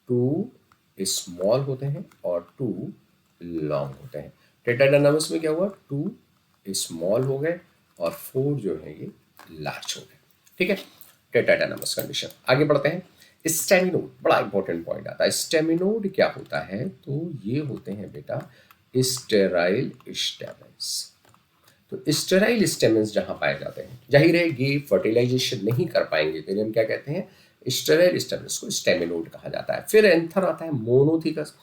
टू स्मॉल होते हैं और टू लॉन्ग होते हैं। टेट्राडायनामस में क्या हुआ, टू स्मॉल हो गए और फोर जो है ये लार्ज हो गए। ठीक है, टेट्राडायनामस कंडीशन। आगे बढ़ते हैं। स्टेमिनोड, बड़ा इंपॉर्टेंट पॉइंट आता है। स्टेमिनोड क्या होता है, तो ये होते हैं बेटा स्टेराइल स्टेमेंस। तो स्टेराइल स्टेमेंस जहां पाए जाते हैं, जाहिर है ये फर्टिलाइजेशन नहीं कर पाएंगे, तो हम क्या कहते हैं, स्टेराइल स्टेमेंस को स्टेमिनोड कहा जाता है। फिर एंथर आता है मोनोथिकस।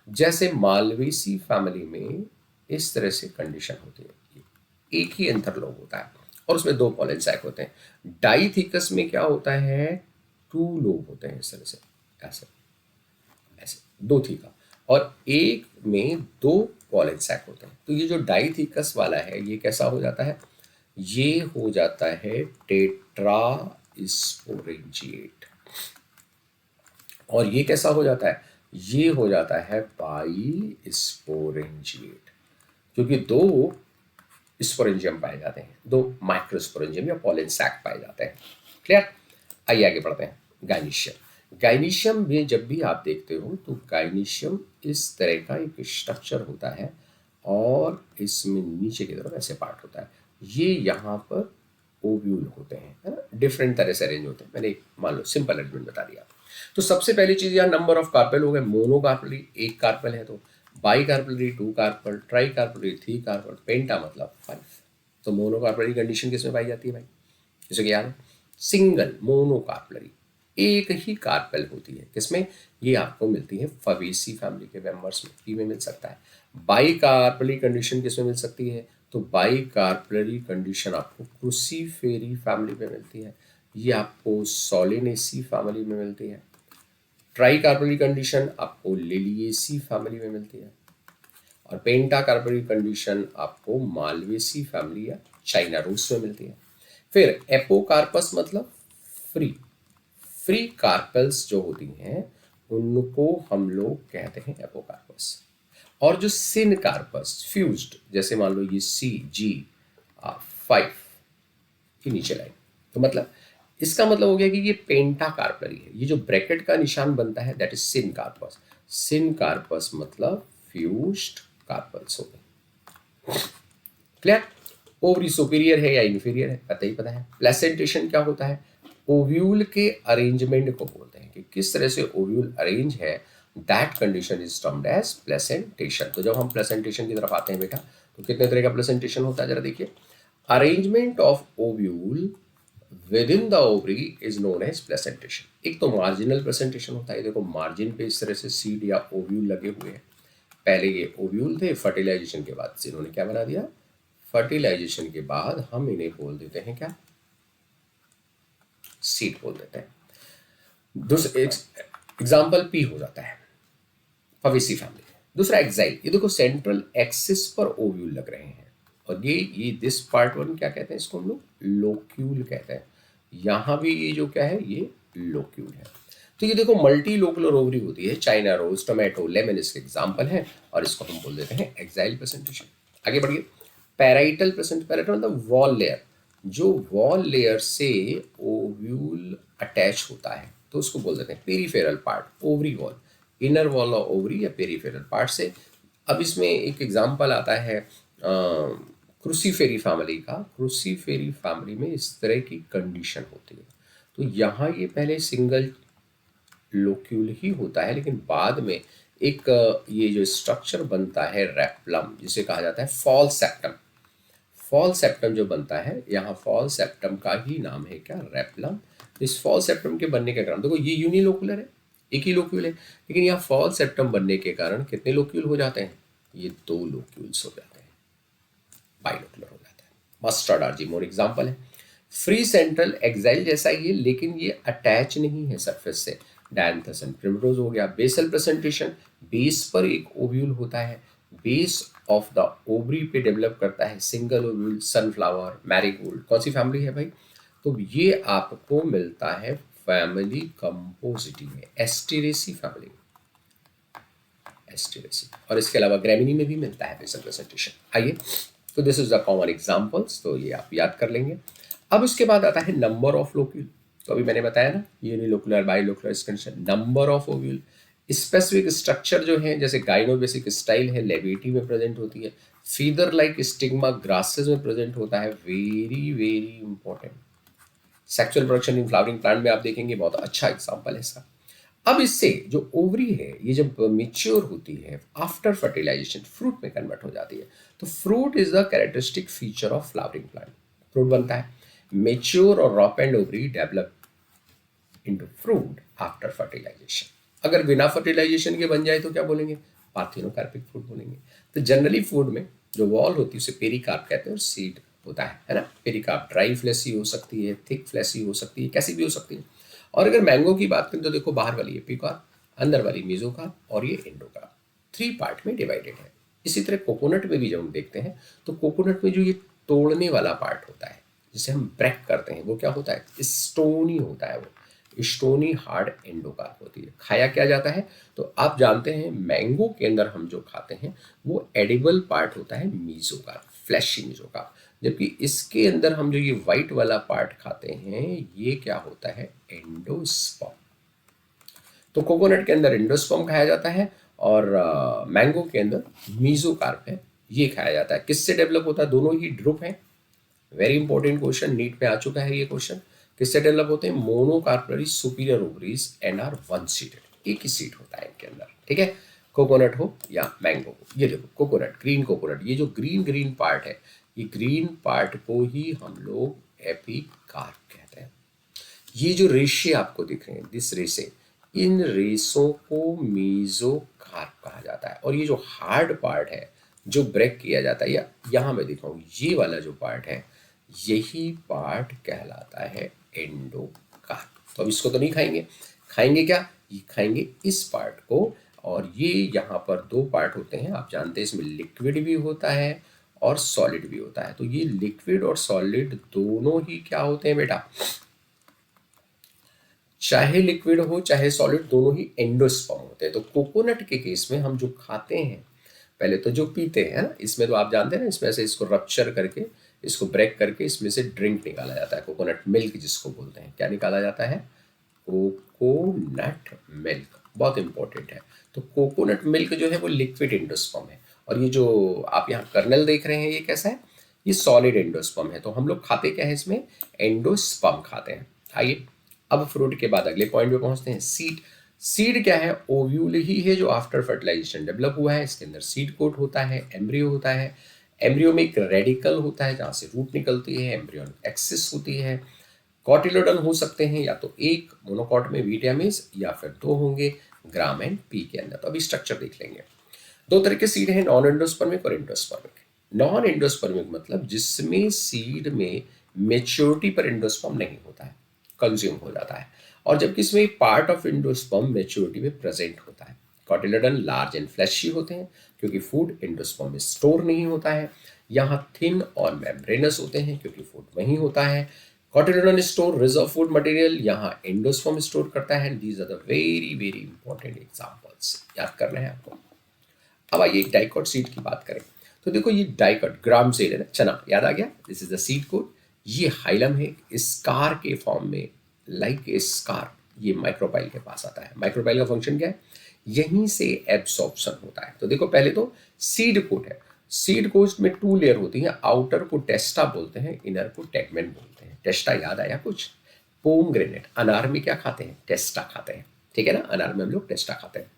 जैसे मालवेसी फैमिली में इस तरह से कंडीशन होती है, एक ही एंथर लोब होता है और उसमें दो पॉलन सैक होते हैं। डाइथिकस में क्या होता है, टू लोब होते हैं इस तरह से, ऐसे ऐसे दो थीका, और एक में दो पॉलन सैक होते हैं। तो ये जो डाइथिकस वाला है ये कैसा हो जाता है, ये हो जाता है टेट्रा स्पोरेंजिएट। और ये कैसा हो जाता है, ये हो जाता है बाई स्पोरेंजिएट, क्योंकि दो स्पोरेंजियम पाए जाते हैं, दो माइक्रोस्पोरेंजियम या पॉलन सैक पाए जाते हैं। क्लियर। आइए आगे बढ़ते हैं। गाइनीशियम। गाइनीशियम में जब भी आप देखते हो तो गाइनीशियम इस तरह का एक स्ट्रक्चर होता है और इसमें नीचे की तरफ ऐसे पार्ट होता है। ये यहाँ पर ओव्यूल होते हैं, है ना, डिफरेंट तरह से अरेंज होते हैं। मैंने एक मान लो सिंपल अरेंजमेंट बता दिया। तो सबसे पहली चीज यहाँ नंबर ऑफ कार्पेल हो गए। मोनो कार्पेलरी एक कार्पेल है, तो bicarpellary two carpel, tricarpellary three carpel, penta मतलब 5। तो मोनो कार्पेलरी कंडीशन किसमें पाई जाती है भाई, जैसे कि याद है, सिंगल मोनो कार्पेलरी, एक ही कार्पेल होती है किसमें, ये आपको मिलती है फवेसी फैमिली के मेंबर्स में, पी में मिल सकता है। बाई कार्पेलरी कंडीशन किसमें मिल सकती है, तो बाई कार्पेलरी कंडीशन आपको क्रूसीफेरी फैमिली में मिलती है, ये आपको सोलिनेसी फैमिली में मिलती है। ट्राई कार्पेलरी कंडीशन आपको लिलिएसी फैमिली में मिलती है, और पेंटा कार्पेलरी कंडीशन आपको मालवेसी फैमिली या चाइना रोज में मिलती है। फिर एपोकार्पस मतलब फ्री, फ्री कार्पेल्स जो होती हैं उनको हम लोग कहते हैं एपोकार्पस। और जो सिन कार्पस फ्यूज्ड, जैसे मान लो ये CG5 की नीचे लाइन, तो मतलब इसका मतलब हो गया कि ये पेंटा कार्पलरी है। ये जो ब्रैकेट का निशान बनता है that is syncarpous. Syncarpous मतलब फ्यूज्ड कार्पल्स हो गए। क्लियर। ओवरी सुपीरियर है या इंफीरियर है, पता ही पता है। प्लेसेंटेशन क्या होता है, ओव्यूल के अरेंजमेंट को बोलते हैं कि किस तरह से ओव्यूल अरेंज है, that condition is termed as placentation. तो जब हम प्लेसेंटेशन की तरफ आते हैं बेटा, तो कितने तरह का प्लेसेंटेशन होता है जरा देखिए। Arrangement of ovule within the ovary is known as placentation. एक तो मार्जिनल प्लेसेंटेशन होता है, देखो मार्जिन पे इस तरह से सीड या ओव्यूल लगे हुए हैं। पहले ये ओव्यूल थे, फर्टिलाइजेशन के बाद से इन्होंने क्या बना दिया, फर्टिलाइजेशन के बाद हम इन्हें बोल देते हैं क्या, सीड बोल देते हैं। दूसरा एग्जाम्पल पी हो जाता है फवेसी फैमिली। दूसरा एक्साइल, ये देखो सेंट्रल एक्सिस पर ओव्यूल लग रहे हैं, और ये दिस पार्ट वन क्या कहते हैं, इसको हम लोग लोक्यूल कहते हैं। यहां भी ये जो क्या है, ये लोक्यूल है। तो ये देखो मल्टी लोकुलर ओवरी होती है, चाइना रोज, टोमेटो, लेमन इसके एग्जाम्पल है, और इसको हम बोल देते हैं एक्साइल प्रेजेंटेशन। आगे बढ़िए। पैराइटल प्रेजेंट, पैराइटल मतलब वॉल लेयर, जो वॉल लेयर से ओव्यूल अटैच होता है तो उसको बोल देते हैं peripheral part, ovary wall, inner wall of ovary या पेरीफेरल पार्ट से। अब इसमें एक एग्जांपल आता है क्रूसीफेरी फैमिली का। क्रूसीफेरी फैमिली में इस तरह की कंडीशन होती है। तो यहाँ ये पहले सिंगल लोक्यूल ही होता है, लेकिन बाद में एक ये जो स्ट्रक्चर बनता है रेप्लम, जिसे कहा जाता है फॉल सेप्टम। फॉल सेप्टम जो बनता है, यहाँ फॉल सेप्टम का ही नाम है क्या, रेप्लम। इस फॉल सेप्टम के बनने के कारण देखो ये यूनिलोकुलर है, एक ही लोक्यूल है, लेकिन यहाँ फॉल सेप्टम बनने के कारण कितने लोक्यूल हो जाते हैं, ये दो लोक्यूल्स हो जाते हैं, बाइलोकुलर हो जाता है। मस्टर्ड आर्जीमोर एग्जाम्पल है। फ्री सेंट्रल एक्साइल जैसा ही है, लेकिन ये अटैच नहीं है सरफेस से। डायंथस एंड प्रिमरोज हो गया। बेसल प्रेजेंटेशन, बेस पर एक ओव्यूल होता है, बेस ऑफ द ओवरी पे डेवलप करता है सिंगल ओव्यूल, सनफ्लावर, मैरीगोल्ड। कौन सी फैमिली है भाई, तो ये आपको मिलता है फैमिली कंपोजिटी में, एस्टेरेसी फैमिली में, एस्टेरेसी। और इसके अलावा ग्रेमिनी में भी मिलता है बेसल प्रेजेंटेशन। आइए तो this is the common examples, तो ये आप याद कर लेंगे। अब उसके बाद आता है नंबर ऑफ लोक्यूल। तो अभी मैंने बताया ना, unilocular bilocular condition, number of ovule. Specific structure जो है, जैसे गाइनोबेसिक स्टाइल है, लेविटी में प्रेजेंट होती है। फीदर लाइक स्टिग्मा ग्रासेस में प्रेजेंट होता है, very very important. Sexual production in flowering plant में आप देखेंगे, बहुत अच्छा एग्जाम्पल है इसका। अब इससे जो ओवरी है, ये जब मेच्योर होती है आफ्टर फर्टिलाइजेशन फ्रूट में कन्वर्ट हो जाती है। तो fruit is the characteristic feature of flowering plant. Fruit बनता है, मेच्योर और ripe and ovary develop into fruit after fertilization. अगर बिना फर्टिलाइजेशन के बन जाए तो क्या बोलेंगे? पार्थिनोकार्पिक फ्रूट बोलेंगे। तो जनरली फूड में जो वॉल होती है उसे पेरिकार्प कहते हैं, और सीड होता है ना। पेरिकार्प ड्राई फ्लेसी हो सकती है, थिक फ्लेसी हो सकती है, कैसी भी हो सकती है। और अगर मैंगो की बात करें तो देखो, बाहर वाली एपिकार्प, अंदर वाली मेसोकार्प, और ये एंडोकार्प, 3 पार्ट में डिवाइडेड है। इसी तरह कोकोनट में भी जब हम देखते हैं तो कोकोनट में जो ये तोड़ने वाला पार्ट होता है, जिसे हम ब्रेक करते हैं, वो क्या होता है? स्टोनी होता है। वो स्टोनी हार्ड एंडोकार्प होती है। खाया क्या जाता है? तो आप जानते हैं मैंगो के अंदर हम जो खाते हैं वो एडिबल पार्ट होता है मीजोकार्प, फ्लैशी मीजोकार्प। जबकि इसके अंदर हम जो ये वाइट वाला पार्ट खाते हैं, ये क्या होता है? एंडोस्पर्म। तो कोकोनट के अंदर एंडोस्पर्म खाया जाता है, और मैंगो के अंदर मीजोकार्प है, ये खाया जाता है। किससे डेवलप होता है? दोनों ही ड्रुप हैं। वेरी इंपॉर्टेंट क्वेश्चन, नीट पे आ चुका है ये क्वेश्चन। किससे डेवलप होते हैं? Monocarpellary superior ovaries and are one seeded. एक ही सीड होता है इनके अंदर, ठीक है। कोकोनट हो या मैंगो हो। ये देखो कोकोनट, ग्रीन कोकोनट, ये जो ग्रीन ग्रीन पार्ट है, ये ग्रीन पार्ट को ही हम लोग एपिकार्प कहते हैं। ये जो रेशे आपको दिख रहे हैं, दिस रेसे, इन रेसों को मीजोकार्प कहा जाता है। और ये जो हार्ड पार्ट है जो ब्रेक किया जाता है, या यहाँ मैं दिखाऊं, ये वाला जो पार्ट है, यही पार्ट कहलाता है एंडोकार्प। तो अब इसको तो नहीं खाएंगे, खाएंगे क्या? ये खाएंगे इस पार्ट को। और ये यहाँ पर 2 पार्ट होते हैं, आप जानते हैं, इसमें लिक्विड भी होता है और सॉलिड भी होता है। तो ये लिक्विड और सॉलिड दोनों ही क्या होते हैं बेटा? चाहे लिक्विड हो चाहे सॉलिड, दोनों ही एंडोस्पर्म होते हैं। तो कोकोनट के केस में हम जो खाते हैं, पहले तो जो पीते हैं ना, इसमें तो आप जानते हैं ना, इसमें से इसको रप्चर करके, इसको ब्रेक करके इसमें से ड्रिंक निकाला जाता है, कोकोनट मिल्क जिसको बोलते हैं। क्या निकाला जाता है? कोकोनट मिल्क, बहुत इंपॉर्टेंट है। तो कोकोनट मिल्क जो है वो लिक्विड एंडोस्पर्म है। और ये जो आप यहाँ कर्नल देख रहे हैं, ये कैसा है? ये सॉलिड एंडोस्पर्म है। तो हम लोग खाते क्या है इसमें? एंडोस्पर्म खाते हैं। आइए अब फ्रूट के बाद अगले पॉइंट पे पहुंचते हैं, सीड। सीड क्या है? ओव्यूल ही है जो आफ्टर फर्टिलाइजेशन डेवलप हुआ है। इसके अंदर सीड कोट होता है, एम्ब्रियो होता है। एम्ब्रियो में एक रेडिकल होता है जहाँ से रूट निकलती है, एम्ब्रियोनिक एक्सिस होती है। कॉटिलोडन हो सकते हैं, या तो एक मोनोकॉट में विटामिन्स, या फिर 2 होंगे ग्राम एंड पी के अंदर। तो अभी स्ट्रक्चर देख लेंगे। 2 तरह के सीड हैं, नॉन एंडोस्पर्मिक और एंडोस्पर्मिक। नॉन एंडोस्पर्मिक मतलब जिसमें सीड में मेच्योरिटी पर एंडोस्पर्म नहीं होता है, कंज्यूम हो जाता है। और जबकि इसमें पार्ट ऑफ एंडोस्पर्म मेच्योरिटी में प्रेजेंट होता है। कॉटिलेडन लार्ज एंड फ्लैशी होते हैं क्योंकि फूड एंडोस्पर्म में स्टोर नहीं होता है। यहाँ थिन और मेम्ब्रेनस होते हैं क्योंकि फूड वहीं होता है। Cotyledon store reserve food material, यहाँ एंडोस्पर्म स्टोर करता है। These are the very very important examples, याद करना है आपको। अब आइए डाइकॉट सीड की बात करें। तो देखो ये डाइकॉट ग्राम सीड है ना, चना, याद आ गया। This is the seed code. ये हाइलम है, स्कार के फॉर्म में, लाइक ए स्कार, ये माइक्रोपाइल के पास आता है। माइक्रोपाइल का फंक्शन क्या है? यहीं से एब्सॉर्प्शन होता है। तो देखो पहले तो सीड कोट है। सीड कोट में 2 लेयर होती हैं। आउटर को टेस्टा बोलते हैं, इनर को टेगमेंट बोलते हैं। टेस्टा याद आया कुछ? पोमग्रेनेट, अनार में क्या खाते हैं? टेस्टा खाते हैं, ठीक है ना। अनार में हम लोग टेस्टा खाते हैं।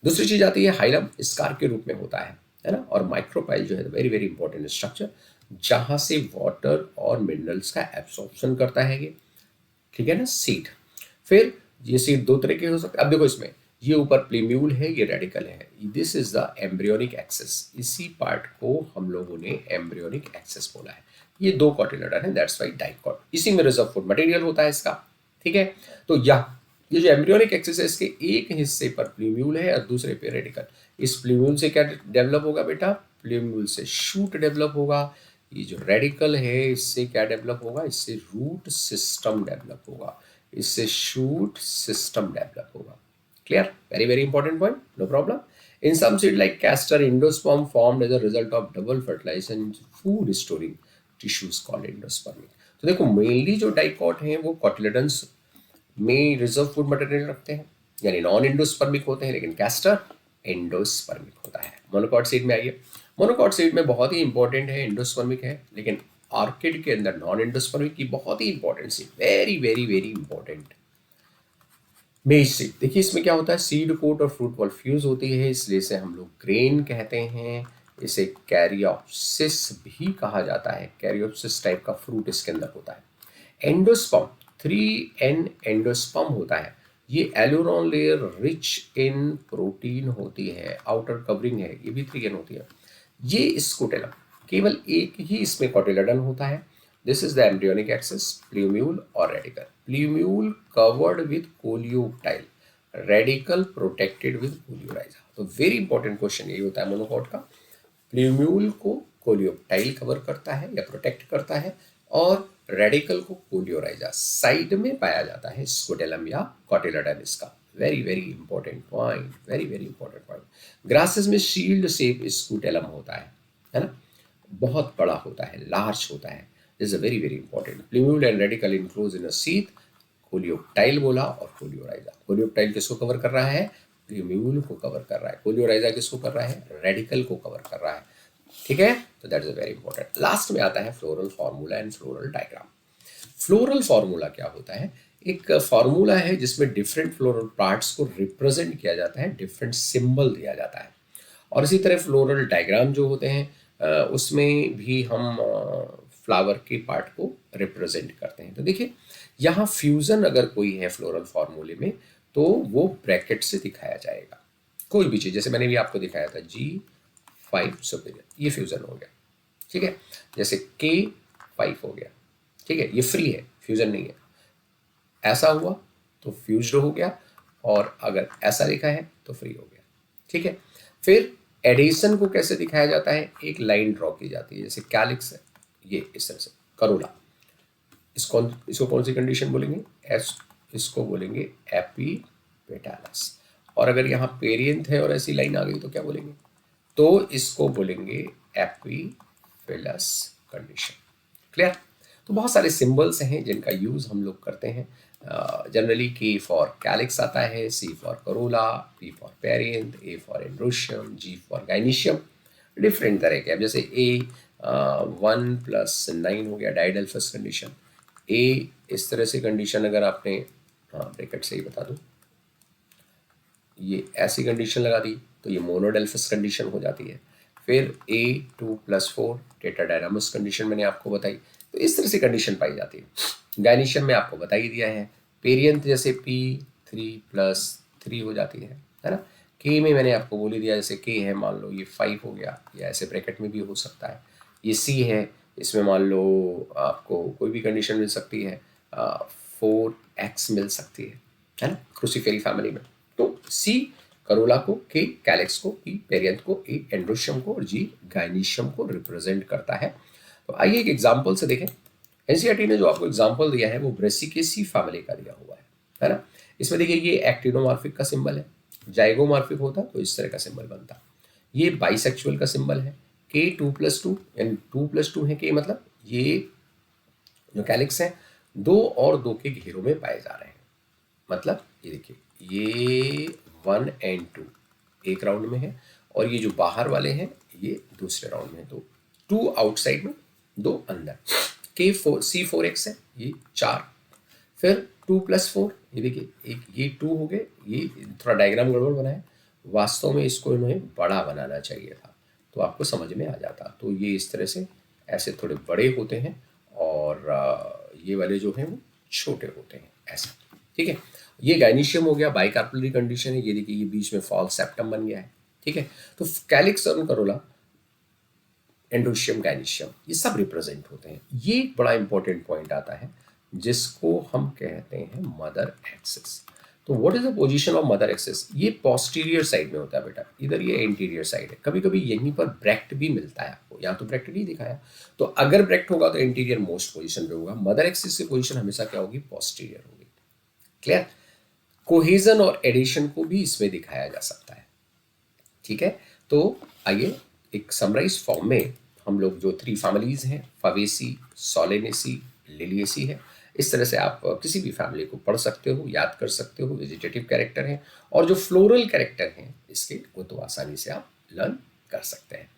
दूसरी चीज आती है हाइलम, स्कार के रूप में होता है ना। और माइक्रोपाइल जो है वेरी वेरी इंपॉर्टेंट स्ट्रक्चर, जहां से वाटर और मिनरल्स का एब्सॉर्प्शन करता है ये, ठीक है ना, सीड। फिर ये सीड 2 तरह के हो सकते हैं। अब देखो इसमें ये ऊपर प्लीम्यूल है, ये रेडिकल है। This is the embryonic axis. इसी पार्ट को हम लोगों ने एम्ब्रियोनिक एक्सेस बोला है। ये 2 कॉटिलेडन है, दैट्स वाई डाइकॉट। इसी में रिजर्व फूड मटेरियल होता है इसका, ठीक है। तो ये जो एम्ब्रियोनिक एक्सिस है, इसके एक हिस्से पर प्लीम्यूल है और दूसरे पे रेडिकल। इस प्लीम्यूल से क्या डेवलप होगा बेटा? प्लीम्यूल से शूट डेवलप होगा। ये जो रेडिकल है, इससे क्या डेवलप होगा? इससे रूट सिस्टम डेवलप होगा, इससे शूट सिस्टम डेवलप होगा। Clear? Very very important point, no problem. In some seed like castor, endosperm formed as a result of double fertilization in food storing tissues called endospermic. तो देखो mainly जो dicot हैं वो cotyledons में reserve food material रखते हैं, यानी non endospermic होते हैं, लेकिन कैस्टर एंडोस्पर्मिक होता है। मोनोकॉट सीड में आइए, मोनोकॉट सीड में बहुत ही इंपॉर्टेंट है, एंडोस्पर्मिक है, लेकिन ऑर्किड के अंदर नॉन एंडोस्पर्मिक की बहुत ही important seed, very very very important maize seed. देखिए इसमें क्या होता है, सीड कोट और फ्रूट बॉल फ्यूज होती है, इसलिए इसे हम लोग ग्रेन कहते हैं। इसे कैरियोप्सिस भी कहा जाता है, कैरियोप्सिस टाइप का फ्रूट इसके अंदर होता है। एंडोस्पर्म 3N एंडोस्पर्म होता है, ये एलुरोन लेयर रिच इन प्रोटीन होती है, आउटर कवरिंग है, ये भी 3N होती है। ये स्कोटेलम, केवल एक ही इसमें कोटिलेडन होता है। This is the embryonic axis, plumule और radicle. Plumule covered with coleoptile, radicle protected with coleorhiza. तो वेरी इंपॉर्टेंट क्वेश्चन यही होता है मोनोकॉट का, प्ल्यूम्यूल को कोलियोप्टाइल कवर करता है या प्रोटेक्ट करता है, और रेडिकल को कोलियोराइजा साइड में पाया जाता है, स्कोटेलम या कोटिलेडन इसका। Very very important point, very very important point. Grasses में शील्ड शेप स्कोटेलम होता है ना, बहुत बड़ा होता है, लार्ज होता है। This is a very very important. Plumule and radical enclose in a sheath, coleoptile बोला और कोलियोराइजा। कोलियोप्टाइल किसको कवर कर रहा है, प्ल्यूम्यूल को कवर कर रहा है। कोलियोराइजा किसको कर रहा है, रेडिकल को कवर कर रहा है। ठीक है, तो that is a very important. Last में आता है floral formula and floral diagram. Floral formula क्या होता है, एक फॉर्मूला है जिसमें डिफरेंट फ्लोरल पार्ट्स को रिप्रेजेंट किया जाता है, डिफरेंट सिंबल दिया जाता है। और इसी तरह फ्लोरल डायग्राम जो होते हैं उसमें भी हम फ्लावर के पार्ट को रिप्रेजेंट करते हैं। तो देखिए यहाँ फ्यूजन अगर कोई है फ्लोरल फॉर्मूले में, तो वो ब्रैकेट से दिखाया जाएगा, कोई भी चीज़। जैसे मैंने भी आपको दिखाया था G5 सुपीरियर, ये फ्यूजन हो गया। ठीक है, जैसे K5 हो गया। ठीक है, ये फ्री है, फ्यूजन नहीं है। ऐसा हुआ तो फ्यूज्ड हो गया, और अगर ऐसा लिखा है तो फ्री हो गया। ठीक है, फिर एडिशन को कैसे दिखाया जाता है, एक लाइन ड्रॉ की जाती है, जैसे कैलिक्स है ये इस तरह से, करोला, इसको कौन सी कंडीशन बोलेंगे, एस, इसको बोलेंगे एपीपेटालस। और अगर यहाँ पेरियंथ है और ऐसी लाइन आ गई तो क्या बोलेंगे, तो इसको बोलेंगे एपीफिलस कंडीशन। क्लियर। तो बहुत सारे सिंबल्स हैं जिनका यूज हम लोग करते हैं जनरली। के फॉर कैलिक्स आता है, C for corolla, P for perianth, A for androecium, G for gynoecium. Different तरह के, अब जैसे A1+9 हो गया डाइडेल्फस कंडीशन। ए इस तरह से कंडीशन अगर आपने, हाँ ब्रैकेट से ही बता दूं, ये ऐसी कंडीशन लगा दी तो ये मोनोडेल्फस कंडीशन हो जाती है। फिर A2+4 टेट्राडायनामस कंडीशन मैंने आपको बताई। तो इस तरह से कंडीशन पाई जाती है। गाइनिशियम में आपको बता ही दिया है। पेरियंथ जैसे P3+3 हो जाती है ना। के में मैंने आपको बोल ही दिया, जैसे के है मान लो ये 5 हो गया, या ऐसे ब्रैकेट में भी हो सकता है। ये सी है, इसमें मान लो आपको कोई भी कंडीशन मिल सकती है, 4x मिल सकती है ना, क्रूसीफेरी फैमिली में। तो सी करोला को, के कैलेक्स को, पी पेरियंथ को, ए एंड्रोशियम को और जी गाइनिशियम को रिप्रेजेंट करता है। तो आइए एक एग्जांपल से देखें। एनसीईआरटी ने जो आपको एग्जांपल दिया है वो ब्रेसिकेसी फैमिली का दिया हुआ है ना। इसमें देखिए ये एक्टिनोमॉर्फिक का सिंबल है, जाइगोमॉर्फिक होता तो इस तरह का सिंबल बनता। ये बाइसेक्सुअल का सिंबल है, के 2+2 यानी 2+2 है के, मतलब ये जो कैलिक्स है 2 और 2 के घेरों में पाए जा रहे हैं। मतलब ये देखिए ये 1 और 2 एक राउंड में है, और ये जो बाहर वाले हैं ये दूसरे राउंड में। तो 2 आउटसाइड में, 2 अंदर। C4X है, ये 4। फिर 2+4, ये देखिए एक ये 2 हो गए, ये थोड़ा डायग्राम गड़बड़ बना है, वास्तव में इसको इन्हें बड़ा बनाना चाहिए था तो आपको समझ में आ जाता। तो ये इस तरह से ऐसे थोड़े बड़े होते हैं, और ये वाले जो हैं वो छोटे होते हैं ऐसा। ठीक है, ये गाइनिशियम हो गया, बाइकार्पलरी कंडीशन है। ये देखिए ये बीच में फॉल्स सेप्टम बन गया है। ठीक है, तो कैलिक्स और करोला, एंड्रोशियम, गाइनिशियम, ये सब रिप्रेजेंट होते हैं। ये एक बड़ा इंपॉर्टेंट पॉइंट आता है जिसको हम कहते हैं मदर एक्सिस। तो what is the position of mother axis, ये पोस्टीरियर साइड में होता है बेटा, इधर ये एंटीरियर साइड है। कभी कभी यहीं पर ब्रैक्ट भी मिलता है आपको, यहाँ तो ब्रैक्ट नहीं दिखाया, तो अगर ब्रैक्ट होगा तो एंटीरियर मोस्ट पोजीशन पे होगा। मदर एक्सिस की पोजीशन हमेशा क्या होगी, पोस्टीरियर होगी। क्लियर। कोहेजन और एडिशन को भी इसमें दिखाया जा सकता है। ठीक है, तो आइए एक समराइज फॉर्म में हम लोग जो 3 फैमिलीज हैं, फवेसी, सोलेनेसी, लिलिएसी है, इस तरह से आप किसी भी फैमिली को पढ़ सकते हो, याद कर सकते हो। वेजिटेटिव कैरेक्टर हैं और जो फ्लोरल कैरेक्टर हैं इसके, वो तो आसानी से आप लर्न कर सकते हैं।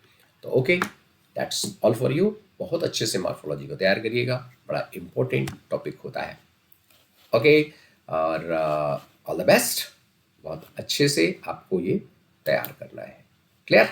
तो okay, that's all for you. बहुत अच्छे से मॉर्फोलॉजी को तैयार करिएगा, बड़ा इंपॉर्टेंट टॉपिक होता है। ओके, और ऑल द बेस्ट। बहुत अच्छे से आपको ये तैयार करना है। क्लियर?